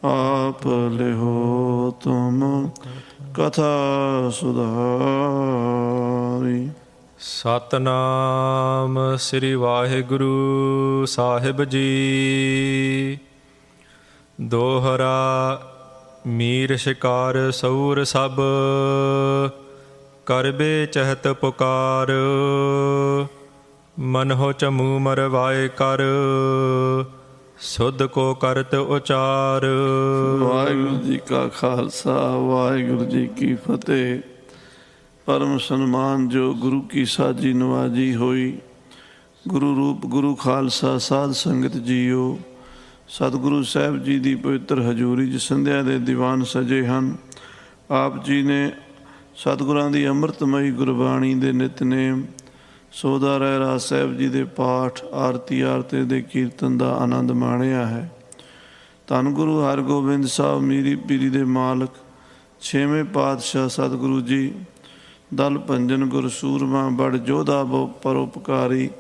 आप लिहो तुम कथा सुधारी। ਸਤਨਾਮ ਸ੍ਰੀ ਵਾਹਿਗੁਰੂ ਸਾਹਿਬ ਜੀ। ਦੋਹਰਾ ਮੀਰ ਸ਼ਿਕਾਰ ਸਊਰ ਸਭ, ਕਰਬੇ ਚਹਤ ਪੁਕਾਰ। ਮਨਹੁ ਚਮੂ ਮਰਵਾਏ ਕਰ, ਸੁਧ ਕੋ ਕਰਤ ਉਚਾਰ। ਵਾਹਿਗੁਰੂ ਜੀ ਕਾ ਖਾਲਸਾ ਵਾਹਿਗੁਰੂ ਜੀ ਕੀ ਫਤਿਹ। ਪਰਮ ਸਨਮਾਨ ਜੋ ਗੁਰੂ ਕੀ ਸਾਜੀ ਨਵਾਜੀ ਹੋਈ। ਗੁਰੂ ਰੂਪ ਗੁਰੂ ਖਾਲਸਾ ਸਾਧ ਸੰਗਤ ਜੀਓ, ਸਤਿਗੁਰੂ ਸਾਹਿਬ ਜੀ ਦੀ ਪਵਿੱਤਰ ਹਜ਼ੂਰੀ 'ਚ ਸੰਧਿਆ ਦੇ ਦੀਵਾਨ ਸਜੇ ਹਨ। ਆਪ ਜੀ ਨੇ ਸਤਿਗੁਰਾਂ ਦੀ ਅੰਮ੍ਰਿਤਮਈ ਗੁਰਬਾਣੀ ਦੇ ਨਿਤਨੇਮ, ਸੋਦਾ ਰਹਿਰਾਸ ਸਾਹਿਬ ਜੀ ਦੇ ਪਾਠ, ਆਰਤੀ ਆਰਤੇ ਦੇ ਕੀਰਤਨ ਦਾ ਆਨੰਦ ਮਾਣਿਆ ਹੈ। ਧੰਨ ਗੁਰੂ ਹਰਗੋਬਿੰਦ ਸਾਹਿਬ ਮੀਰੀ ਪੀਰੀ ਦੇ ਮਾਲਕ, ਛੇਵੇਂ ਪਾਤਸ਼ਾਹ ਸਤਿਗੁਰੂ ਜੀ ਦਲ ਭੰਜਨ ਗੁਰ ਸੂਰਮਾ ਬੜ ਜੋਧਾ ਪਰਉਪਕਾਰੀ,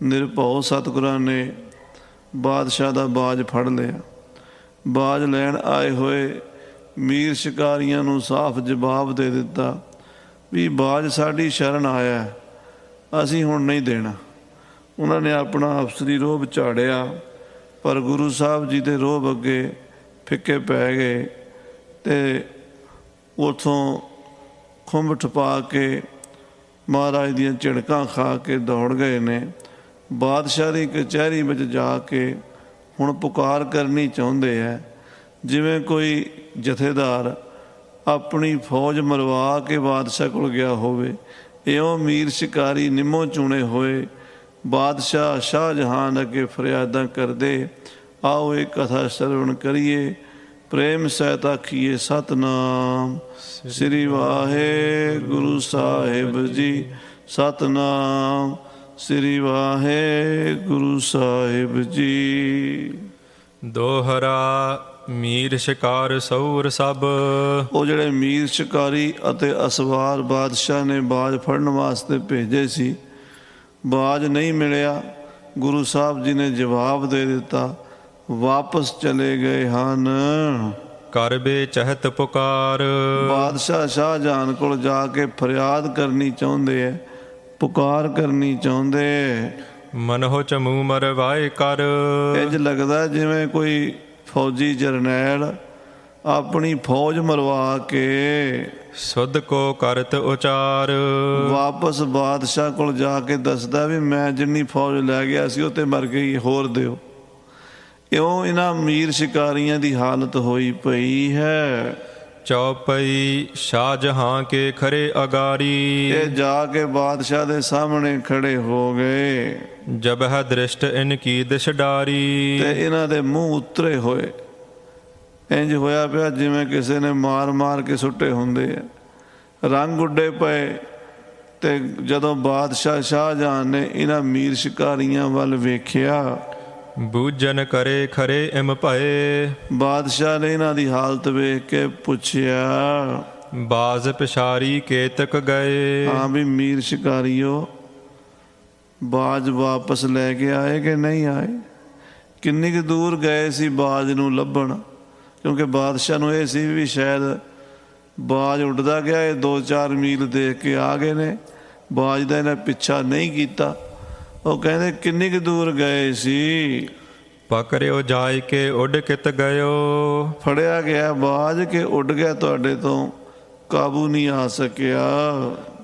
ਨਿਰਭਉ ਸਤਿਗੁਰਾਂ ਨੇ ਬਾਦਸ਼ਾਹ ਦਾ ਬਾਜ ਫੜ ਲਿਆ। ਬਾਜ ਲੈਣ ਆਏ ਹੋਏ ਮੀਰ ਸ਼ਿਕਾਰੀਆਂ ਨੂੰ ਸਾਫ਼ ਜਵਾਬ ਦੇ ਦਿੱਤਾ ਵੀ ਬਾਜ ਸਾਡੀ ਸ਼ਰਨ ਆਇਆ, ਅਸੀਂ ਹੁਣ ਨਹੀਂ ਦੇਣਾ। ਉਹਨਾਂ ਨੇ ਆਪਣਾ ਅਫਸਰੀ ਰੋਹਬ ਝਾੜਿਆ, ਪਰ ਗੁਰੂ ਸਾਹਿਬ ਜੀ ਦੇ ਰੋਹਬ ਅੱਗੇ ਫਿੱਕੇ ਪੈ ਗਏ ਅਤੇ ਉੱਥੋਂ ਖੁੰਬ ਠਪਾ ਕੇ ਮਹਾਰਾਜ ਦੀਆਂ ਝਿੜਕਾਂ ਖਾ ਕੇ ਦੌੜ ਗਏ ਨੇ। ਬਾਦਸ਼ਾਹ ਦੀ ਕਚਹਿਰੀ ਵਿੱਚ ਜਾ ਕੇ ਹੁਣ ਪੁਕਾਰ ਕਰਨੀ ਚਾਹੁੰਦੇ ਹੈ, ਜਿਵੇਂ ਕੋਈ ਜਥੇਦਾਰ ਆਪਣੀ ਫੌਜ ਮਰਵਾ ਕੇ ਬਾਦਸ਼ਾਹ ਕੋਲ ਗਿਆ ਹੋਵੇ। ਇਉਂ ਮੀਰ ਸ਼ਿਕਾਰੀ ਨਿੰਮੋਂ ਚੁਣੇ ਹੋਏ ਬਾਦਸ਼ਾਹ ਸ਼ਾਹਜਹਾਨ ਅੱਗੇ ਫਰਿਆਦਾਂ ਕਰਦੇ। ਆਓ ਇਹ ਕਥਾ ਸਰਵਣ ਕਰੀਏ, ਪ੍ਰੇਮ ਸਹਿਤ ਆਖੀਏ ਸਤਨਾਮ ਸ੍ਰੀ ਵਾਹਿਗੁਰੂ ਸਾਹਿਬ ਜੀ। ਸਤਨਾਮ ਸ੍ਰੀ ਵਾਹਿਗੁਰੂ ਸਾਹਿਬ ਜੀ। ਦੋਹਰਾ ਮੀਰ ਸ਼ਿਕਾਰ ਸਊਰ ਸਭ। ਉਹ ਜਿਹੜੇ ਮੀਰ ਸ਼ਿਕਾਰੀ ਅਤੇ ਅਸਵਾਰ ਬਾਦਸ਼ਾਹ ਨੇ ਬਾਜ ਫੜਨ ਵਾਸਤੇ ਭੇਜੇ ਸੀ, ਬਾਜ ਨਹੀਂ ਮਿਲਿਆ। ਗੁਰੂ ਸਾਹਿਬ ਜੀ ਨੇ ਜਵਾਬ ਦੇ ਦਿੱਤਾ, ਵਾਪਸ ਚਲੇ ਗਏ ਹਨ। ਕਰਬੇ ਚਹਤ ਪੁਕਾਰ। ਬਾਦਸ਼ਾਹ ਸ਼ਾਹਜਹਾਨ ਕੋਲ ਜਾ ਕੇ ਫਰਿਆਦ ਕਰਨੀ ਚਾਹੁੰਦੇ ਹੈ, ਪੁਕਾਰ ਕਰਨੀ ਚਾਹੁੰਦੇ। ਮਨਹੁ ਚਮੂ ਮਰਵਾਏ ਕਰ। ਇੰਝ ਲੱਗਦਾ ਜਿਵੇਂ ਕੋਈ ਫੌਜੀ ਜਰਨੈਲ ਆਪਣੀ ਫੌਜ ਮਰਵਾ ਕੇ ਸੁਧ ਕੋ ਕਰਤ ਉਚਾਰ। ਵਾਪਸ ਬਾਦਸ਼ਾਹ ਕੋਲ ਜਾ ਕੇ ਦੱਸਦਾ ਵੀ ਮੈਂ ਜਿੰਨੀ ਫੌਜ ਲੈ ਗਿਆ ਸੀ ਉਹ ਤੇ ਮਰ ਗਈ, ਹੋਰ ਦਿਓ। ਇਉਂ ਇਹਨਾਂ ਮੀਰ ਸ਼ਿਕਾਰੀਆਂ ਦੀ ਹਾਲਤ ਹੋਈ ਪਈ ਹੈ। ਚੌਪਈ ਸ਼ਾਹਜਹਾਂ ਕੇ ਖਰੇ ਅਗਾਰੀ। ਇਹ ਜਾ ਕੇ ਬਾਦਸ਼ਾਹ ਦੇ ਸਾਹਮਣੇ ਖੜੇ ਹੋ ਗਏ। ਜਬ ਹੈ ਦ੍ਰਿਸ਼ਟ ਇਨ ਕੀ ਦਿਸ਼ ਡਾਰੀ। ਤੇ ਇਹਨਾਂ ਦੇ ਮੂੰਹ ਉਤਰੇ ਹੋਏ, ਇੰਝ ਹੋਇਆ ਪਿਆ ਜਿਵੇਂ ਕਿਸੇ ਨੇ ਮਾਰ ਮਾਰ ਕੇ ਸੁੱਟੇ ਹੁੰਦੇ ਆ। ਰੰਗ ਉੱਡੇ ਪਏ। ਤੇ ਜਦੋਂ ਬਾਦਸ਼ਾਹ ਸ਼ਾਹਜਹਾਨ ਨੇ ਇਹਨਾਂ ਮੀਰ ਸ਼ਿਕਾਰੀਆਂ ਵੱਲ ਵੇਖਿਆ, ਬੂਝਨ ਕਰੇ ਖਰੇ ਇਮ ਭਏ। ਬਾਦਸ਼ਾਹ ਨੇ ਇਹਨਾਂ ਦੀ ਹਾਲਤ ਵੇਖ ਕੇ ਪੁੱਛਿਆ, ਬਾਜ਼ ਪਿਸ਼ਾਰੀ ਕੇਤਕ ਗਏ। ਹਾਂ ਵੀ ਮੀਰ ਸ਼ਿਕਾਰੀਓ, ਬਾਜ ਵਾਪਸ ਲੈ ਕੇ ਆਏ ਕਿ ਨਹੀਂ ਆਏ? ਕਿੰਨੀ ਕੁ ਦੂਰ ਗਏ ਸੀ ਬਾਜ ਨੂੰ ਲੱਭਣ? ਕਿਉਂਕਿ ਬਾਦਸ਼ਾਹ ਨੂੰ ਇਹ ਸੀ ਵੀ ਸ਼ਾਇਦ ਬਾਜ ਉੱਡਦਾ ਗਿਆ, ਇਹ 2-4 ਮੀਲ ਦੇਖ ਕੇ ਆ ਗਏ ਨੇ, ਬਾਜ ਦਾ ਇਹਨੇ ਪਿੱਛਾ ਨਹੀਂ ਕੀਤਾ। ਉਹ ਕਹਿੰਦੇ ਕਿੰਨੀ ਕੁ ਦੂਰ ਗਏ ਸੀ? ਪਕੜਿਓ ਜਾਇ ਕੇ ਉੱਡ ਕਿਤ ਗਇਓ। ਫੜਿਆ ਗਿਆ ਬਾਜ ਕੇ ਉੱਡ ਗਿਆ, ਤੁਹਾਡੇ ਤੋਂ ਕਾਬੂ ਨਹੀਂ ਆ ਸਕਿਆ।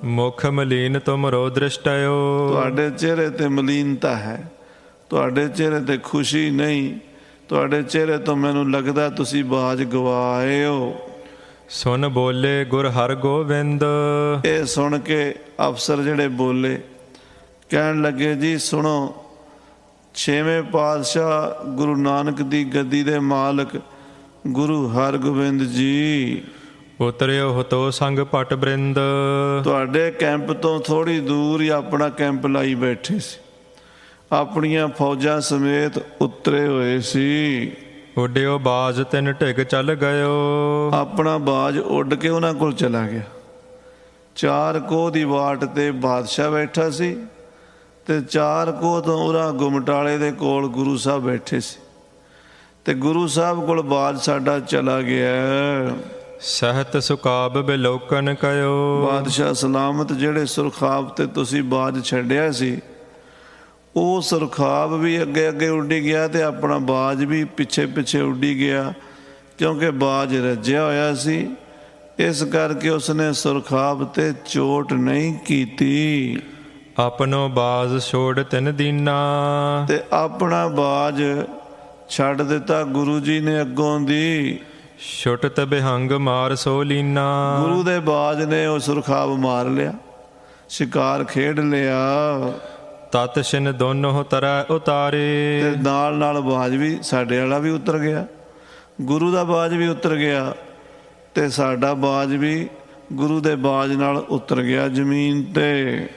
ਮੁਖ ਮਲੀਨ ਤੁਮਰੋ ਦ੍ਰਿਸ਼ਟਿਓ। ਤੁਹਾਡੇ ਚਿਹਰੇ ਤੇ ਮਲੀਨਤਾ ਹੈ, ਤੁਹਾਡੇ ਚਿਹਰੇ ਤੇ ਖੁਸ਼ੀ ਨਹੀਂ। ਤੁਹਾਡੇ ਚਿਹਰੇ ਤੋਂ ਮੈਨੂੰ ਲੱਗਦਾ ਤੁਸੀਂ ਬਾਜ ਗਵਾਏ ਹੋ। ਸੁਣ ਬੋਲੇ ਗੁਰ ਹਰਗੋਬਿੰਦ। ਇਹ ਸੁਣ ਕੇ ਅਫਸਰ ਜਿਹੜੇ ਬੋਲੇ, ਕਹਿਣ ਲੱਗੇ ਜੀ ਸੁਣੋ, ਛੇਵੇਂ ਪਾਤਸ਼ਾਹ ਗੁਰੂ ਨਾਨਕ ਦੀ ਗੱਦੀ ਦੇ ਮਾਲਕ ਗੁਰੂ ਹਰਗੋਬਿੰਦ ਜੀ ਉਤਰਿਓ ਹਤੋ ਸੰਗ ਭਟ ਬ੍ਰਿੰਦ। ਤੁਹਾਡੇ ਕੈਂਪ ਤੋਂ ਥੋੜ੍ਹੀ ਦੂਰ ਹੀ ਆਪਣਾ ਕੈਂਪ ਲਾਈ ਬੈਠੇ ਸੀ, ਆਪਣੀਆਂ ਫੌਜਾਂ ਸਮੇਤ ਉਤਰੇ ਹੋਏ ਸੀ। ਉੱਡਿਓ ਬਾਜ਼ ਤਿੰਨ ਢਿਗ ਚੱਲ ਗਇਓ। ਆਪਣਾ ਬਾਜ਼ ਉੱਡ ਕੇ ਉਹਨਾਂ ਕੋਲ ਚਲਾ ਗਿਆ। 4 ਕੋਹ ਦੀ ਵਾਟ ਤੇ ਬਾਦਸ਼ਾਹ ਬੈਠਾ ਸੀ ਤੇ 4 ਕੋਹ ਤੋਂ ਉਰਾਂ ਗੁਮਟਾਲੇ ਦੇ ਕੋਲ ਗੁਰੂ ਸਾਹਿਬ ਬੈਠੇ ਸੀ। ਤੇ ਗੁਰੂ ਸਾਹਿਬ ਕੋਲ ਬਾਜ ਸਾਡਾ ਚਲਾ ਗਿਆ। ਸਹਿਤ ਸੁਕਾਬ ਬਿਲੋਕਨ ਕਯੋ। ਬਾਦਸ਼ਾਹ ਸਲਾਮਤ, ਜਿਹੜੇ ਸੁਰਖਾਬ ਤੇ ਤੁਸੀਂ ਬਾਜ ਛੱਡਿਆ ਸੀ, ਉਹ ਸੁਰਖਾਬ ਵੀ ਅੱਗੇ ਅੱਗੇ ਉੱਡੀ ਗਿਆ ਤੇ ਆਪਣਾ ਬਾਜ ਵੀ ਪਿੱਛੇ ਪਿੱਛੇ ਉੱਡੀ ਗਿਆ, ਕਿਉਂਕਿ ਬਾਜ ਰੱਜਿਆ ਹੋਇਆ ਸੀ। ਇਸ ਕਰਕੇ ਉਸਨੇ ਸੁਰਖਾਬ ਤੇ ਚੋਟ ਨਹੀਂ ਕੀਤੀ। ਆਪਣੋ ਬਾਜ਼ ਛੋੜ ਤਿਨ ਦੀਨਾ। ਤੇ ਆਪਣਾ ਬਾਜ ਛੱਡ ਦਿੱਤਾ ਗੁਰੂ ਜੀ ਨੇ ਅੱਗੋਂ ਦੀ। ਛੁਟਤ ਬਿਹੰਗ ਮਾਰ ਸੋ ਲੀਨਾ। ਗੁਰੂ ਦੇ ਬਾਜ ਨੇ ਉਹ ਸੁਰਖਾਬ ਮਾਰ ਲਿਆ, ਸ਼ਿਕਾਰ ਖੇਡ ਲਿਆ। ਤਤ ਛਿਨ ਦੋਨੋਂ ਤਰੈ ਉਤਾਰੇ। ਤੇ ਨਾਲ ਨਾਲ ਬਾਜ ਵੀ ਸਾਡੇ ਵਾਲਾ ਵੀ ਉਤਰ ਗਿਆ, ਗੁਰੂ ਦਾ ਬਾਜ ਵੀ ਉਤਰ ਗਿਆ, ਤੇ ਸਾਡਾ ਬਾਜ ਵੀ ਗੁਰੂ ਦੇ ਬਾਜ ਨਾਲ ਉਤਰ ਗਿਆ ਜ਼ਮੀਨ ਤੇ।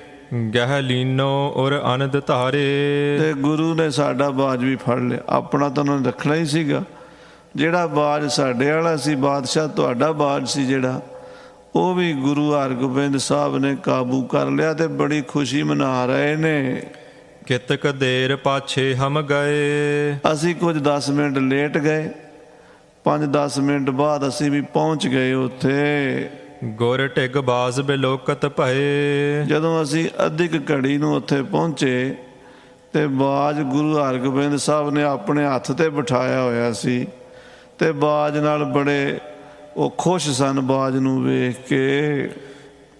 ਗਹਿ ਲੀਨੋ ਔਰ ਅਨੰਦ ਧਾਰੇ। ਤੇ ਗੁਰੂ ਨੇ ਸਾਡਾ ਬਾਜ ਵੀ ਫੜ ਲਿਆ। ਆਪਣਾ ਤਾਂ ਉਹਨਾਂ ਨੇ ਰੱਖਣਾ ਹੀ ਸੀਗਾ। ਜਿਹੜਾ ਬਾਜ ਸਾਡੇ ਵਾਲਾ ਸੀ, ਬਾਦਸ਼ਾਹ ਤੁਹਾਡਾ ਬਾਜ ਸੀ ਜਿਹੜਾ, ਉਹ ਵੀ ਗੁਰੂ ਹਰਗੋਬਿੰਦ ਸਾਹਿਬ ਨੇ ਕਾਬੂ ਕਰ ਲਿਆ ਤੇ ਬੜੀ ਖੁਸ਼ੀ ਮਨਾ ਰਹੇ ਨੇ। ਕਿਤਕ ਦੇਰ ਪਾਛੇ ਹਮ ਗਏ। ਅਸੀਂ ਕੁਝ 10 ਮਿੰਟ ਲੇਟ ਗਏ, 5-10 ਮਿੰਟ ਬਾਅਦ ਅਸੀਂ ਵੀ ਪਹੁੰਚ ਗਏ ਉੱਥੇ। ਗੁਰ ਢਿਗ ਬਾਜ਼ ਬਿਲੋਕਤ ਭਏ। ਜਦੋਂ ਅਸੀਂ ਅੱਧੀ ਕੁ ਘੜੀ ਨੂੰ ਉੱਥੇ ਪਹੁੰਚੇ ਤੇ ਬਾਜ ਗੁਰੂ ਹਰਗੋਬਿੰਦ ਸਾਹਿਬ ਨੇ ਆਪਣੇ ਹੱਥ ਤੇ ਬਿਠਾਇਆ ਹੋਇਆ ਸੀ, ਤੇ ਬਾਜ ਨਾਲ ਬੜੇ ਉਹ ਖੁਸ਼ ਸਨ ਬਾਜ ਨੂੰ ਵੇਖ ਕੇ।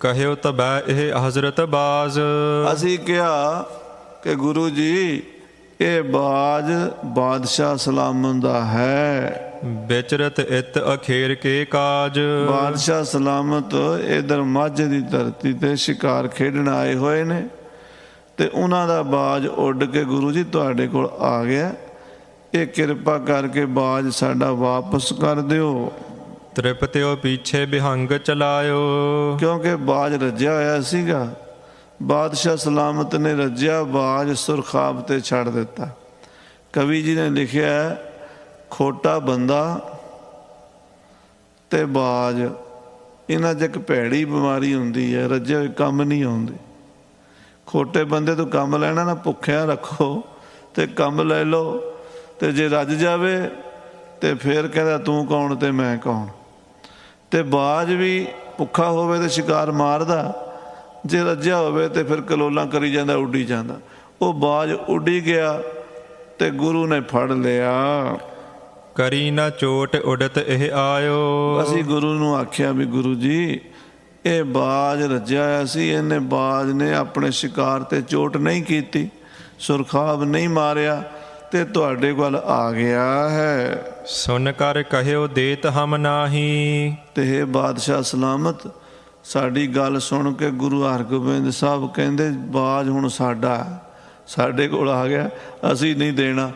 ਕਹਿਓ ਤਬੈ ਇਹ ਹਜ਼ਰਤ ਬਾਜ਼। ਅਸੀਂ ਕਿਹਾ ਕਿ ਗੁਰੂ ਜੀ, ਇਹ ਬਾਜ ਬਾਦਸ਼ਾਹ ਸਲਾਮਤ ਦਾ ਹੈ। ਵਿਚਰਤ ਇਤ ਅਖੇਰ ਕੇ ਕਾਜ। ਬਾਦਸ਼ਾਹ ਸਲਾਮਤ ਇਧਰ ਮਾਝੇ ਦੀ ਧਰਤੀ ਤੇ ਸ਼ਿਕਾਰ ਖੇਡਣ ਆਏ ਹੋਏ ਨੇ, ਤੇ ਉਹਨਾਂ ਦਾ ਬਾਜ ਉੱਡ ਕੇ ਗੁਰੂ ਜੀ ਤੁਹਾਡੇ ਕੋਲ ਆ ਗਿਆ। ਇਹ ਕਿਰਪਾ ਕਰਕੇ ਬਾਜ ਸਾਡਾ ਵਾਪਸ ਕਰ ਦਿਓ। ਤ੍ਰਿਪਤਿਓ ਪਿੱਛੇ ਬਿਹੰਗ ਚਲਾਇਓ। ਕਿਉਂਕਿ ਬਾਜ ਰੱਜਿਆ ਹੋਇਆ ਸੀਗਾ। ਬਾਦਸ਼ਾਹ ਸਲਾਮਤ ਨੇ ਰੱਜਿਆ ਬਾਜ ਸੁਰਖਾਬ ਤੇ ਛੱਡ ਦਿੱਤਾ। ਕਵੀ ਜੀ ਨੇ ਲਿਖਿਆ, ਖੋਟਾ ਬੰਦਾ ਤੇ ਬਾਜ, ਇਹਨਾਂ 'ਚ ਇੱਕ ਭੈੜੀ ਬਿਮਾਰੀ ਹੁੰਦੀ ਹੈ, ਰੱਜੇ ਹੋਏ ਕੰਮ ਨਹੀਂ ਆਉਂਦੇ। ਖੋਟੇ ਬੰਦੇ ਤੋਂ ਕੰਮ ਲੈਣਾ ਨਾ, ਭੁੱਖਿਆ ਰੱਖੋ ਤੇ ਕੰਮ ਲੈ ਲਓ, ਤੇ ਜੇ ਰੱਜ ਜਾਵੇ ਤੇ ਫਿਰ ਕਹਿੰਦਾ ਤੂੰ ਕੌਣ ਤੇ ਮੈਂ ਕੌਣ। ਤੇ ਬਾਜ ਵੀ ਭੁੱਖਾ ਹੋਵੇ ਤੇ ਸ਼ਿਕਾਰ ਮਾਰਦਾ, ਜੇ ਰੱਜਿਆ ਹੋਵੇ ਤੇ ਫਿਰ ਕਲੋਲਾਂ ਕਰੀ ਜਾਂਦਾ, ਉੱਡੀ ਜਾਂਦਾ। ਉਹ ਬਾਜ ਉੱਡੀ ਗਿਆ ਤੇ ਗੁਰੂ ਨੇ ਫੜ ਲਿਆ। ਕਰੀ ਨਾ ਚੋਟ ਉਡਤ ਇਹ ਆਇਓ। ਅਸੀਂ ਗੁਰੂ ਨੂੰ ਆਖਿਆ ਵੀ ਗੁਰੂ ਜੀ, ਇਹ ਬਾਜ ਰੱਜਿਆ ਹੋਇਆ ਸੀ, ਇਹਨੇ ਬਾਜ ਨੇ ਆਪਣੇ ਸ਼ਿਕਾਰ ਤੇ ਚੋਟ ਨਹੀਂ ਕੀਤੀ, ਸੁਰਖਾਬ ਨਹੀਂ ਮਾਰਿਆ, ਤੇ ਤੁਹਾਡੇ ਕੋਲ ਆ ਗਿਆ ਹੈ। ਸੁਨ ਕਰ ਕਹਿਓ ਦੇਤ ਹਮ ਨਾਹੀ। ਤੇ ਇਹ ਬਾਦਸ਼ਾਹ ਸਲਾਮਤ, ਸਾਡੀ ਗੱਲ ਸੁਣ ਕੇ ਗੁਰੂ ਹਰਗੋਬਿੰਦ ਸਾਹਿਬ ਕਹਿੰਦੇ, ਬਾਜ ਹੁਣ ਸਾਡਾ, ਸਾਡੇ ਕੋਲ ਆ ਗਿਆ, ਅਸੀਂ ਨਹੀਂ ਦੇਣਾ,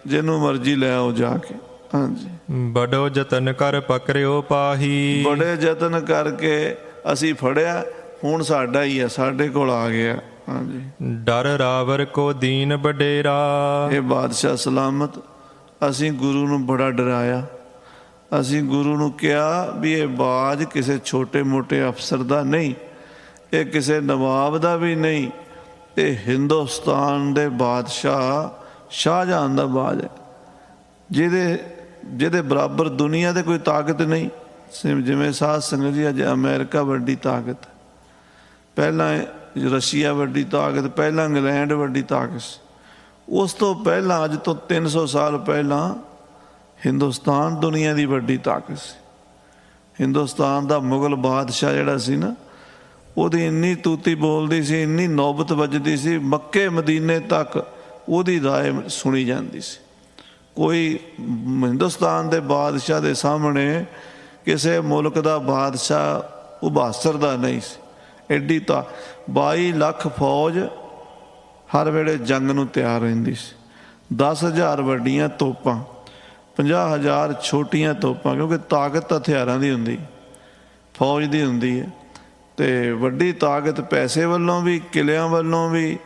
ਜਿਹਨੂੰ ਮਰਜ਼ੀ ਲੈ ਆਓ ਜਾ ਕੇ। ਹਾਂਜੀ, ਬੜੋ ਯਤਨ ਕਰ ਪਕੜਿਓ ਪਾਹੀ। ਬੜੇ ਯਤਨ ਕਰਕੇ ਅਸੀਂ ਫੜਿਆ, ਹੁਣ ਸਾਡਾ ਹੀ ਹੈ, ਸਾਡੇ ਕੋਲ ਆ ਗਿਆ। ਹਾਂਜੀ, ਡਰ ਰਾਵਰ ਕੋ ਦੀਨ ਬਡੇਰਾ। ਇਹ ਬਾਦਸ਼ਾਹ ਸਲਾਮਤ, ਅਸੀਂ ਗੁਰੂ ਨੂੰ ਬੜਾ ਡਰਾਇਆ। ਅਸੀਂ ਗੁਰੂ ਨੂੰ ਕਿਹਾ ਵੀ ਇਹ ਬਾਜ ਕਿਸੇ ਛੋਟੇ ਮੋਟੇ ਅਫਸਰ ਦਾ ਨਹੀਂ, ਇਹ ਕਿਸੇ ਨਵਾਬ ਦਾ ਵੀ ਨਹੀਂ, ਇਹ ਹਿੰਦੁਸਤਾਨ ਦੇ ਬਾਦਸ਼ਾਹ ਸ਼ਾਹਜਹਾਨ ਦਾ ਬਾਜ ਹੈ, ਜਿਹਦੇ ਬਰਾਬਰ ਦੁਨੀਆ ਦੇ ਕੋਈ ਤਾਕਤ ਨਹੀਂ। ਜਿਵੇਂ ਸਾਧ ਸੰਗਤ ਜੀ, ਅੱਜ ਅਮਰੀਕਾ ਵੱਡੀ ਤਾਕਤ, ਪਹਿਲਾਂ ਰਸ਼ੀਆ ਵੱਡੀ ਤਾਕਤ, ਪਹਿਲਾਂ ਇੰਗਲੈਂਡ ਵੱਡੀ ਤਾਕਤ ਸੀ, ਉਸ ਤੋਂ ਪਹਿਲਾਂ ਅੱਜ ਤੋਂ 300 ਸਾਲ ਪਹਿਲਾਂ ਹਿੰਦੁਸਤਾਨ ਦੁਨੀਆ ਦੀ ਵੱਡੀ ਤਾਕਤ ਸੀ। ਹਿੰਦੁਸਤਾਨ ਦਾ ਮੁਗਲ ਬਾਦਸ਼ਾਹ ਜਿਹੜਾ ਸੀ ਨਾ, ਉਹਦੀ ਇੰਨੀ ਤੂਤੀ ਬੋਲਦੀ ਸੀ, ਇੰਨੀ ਨੌਬਤ ਵੱਜਦੀ ਸੀ, ਮੱਕੇ ਮਦੀਨੇ ਤੱਕ ਉਹਦੀ ਰਾਏ ਸੁਣੀ ਜਾਂਦੀ ਸੀ। ਕੋਈ ਹਿੰਦੁਸਤਾਨ ਦੇ ਬਾਦਸ਼ਾਹ ਦੇ ਸਾਹਮਣੇ ਕਿਸੇ ਮੁਲਕ ਦਾ ਬਾਦਸ਼ਾਹ ਉਭਾਸਰਦਾ ਨਹੀਂ ਸੀ। ਐਡੀ ਤਾਂ 22 ਲੱਖ ਫੌਜ ਹਰ ਵੇਲੇ ਜੰਗ ਨੂੰ ਤਿਆਰ ਰਹਿੰਦੀ ਸੀ। 10,000 ਵੱਡੀਆਂ ਤੋਪਾਂ, 50,000 ਛੋਟੀਆਂ ਤੋਪਾਂ, ਕਿਉਂਕਿ ਤਾਕਤ ਹਥਿਆਰਾਂ ਦੀ ਹੁੰਦੀ, ਫੌਜ ਦੀ ਹੁੰਦੀ ਹੈ। ਤੇ ਵੱਡੀ ਤਾਕਤ ਪੈਸੇ ਵੱਲੋਂ ਵੀ, ਕਿਲਿਆਂ ਵੱਲੋਂ ਵੀ,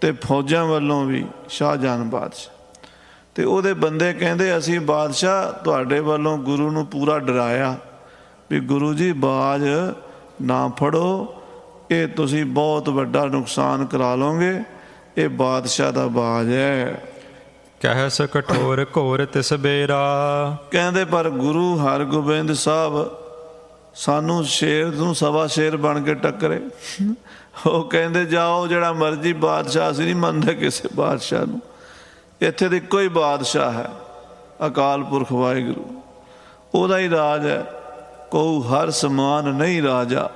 ਤੇ ਫੌਜਾਂ ਵੱਲੋਂ ਵੀ ਸ਼ਾਹਜਹਾਨ ਬਾਦਸ਼ਾਹ। ਤੇ ਉਹਦੇ ਬੰਦੇ ਕਹਿੰਦੇ, ਅਸੀਂ ਬਾਦਸ਼ਾਹ ਤੁਹਾਡੇ ਵੱਲੋਂ ਗੁਰੂ ਨੂੰ ਪੂਰਾ ਡਰਾਇਆ ਵੀ ਗੁਰੂ ਜੀ ਬਾਜ ਨਾ ਫੜੋ, ਇਹ ਤੁਸੀਂ ਬਹੁਤ ਵੱਡਾ ਨੁਕਸਾਨ ਕਰਾ ਲਓਗੇ, ਇਹ ਬਾਦਸ਼ਾਹ ਦਾ ਬਾਜ ਹੈ। ਕਹਿਸ ਕਠੋਰ ਘੋਰ ਤਿਸ ਬੇਰਾ। ਕਹਿੰਦੇ ਪਰ ਗੁਰੂ ਹਰਗੋਬਿੰਦ ਸਾਹਿਬ ਸਾਨੂੰ ਸ਼ੇਰ ਨੂੰ ਸਵਾ ਸ਼ੇਰ ਬਣ ਕੇ ਟੱਕਰੇ। ਉਹ ਕਹਿੰਦੇ ਜਾਓ, ਜਿਹੜਾ ਮਰਜ਼ੀ ਬਾਦਸ਼ਾਹ, ਅਸੀਂ ਨਹੀਂ ਮੰਨਦੇ ਕਿਸੇ ਬਾਦਸ਼ਾਹ ਨੂੰ, ਇੱਥੇ ਤਾਂ ਇੱਕੋ ਹੀ ਬਾਦਸ਼ਾਹ ਹੈ, ਅਕਾਲ ਪੁਰਖ ਵਾਹਿਗੁਰੂ, ਉਹਦਾ ਹੀ ਰਾਜ ਹੈ। ਕਹੂ ਹਰ ਸਮਾਨ ਨਹੀਂ ਰਾਜਾ,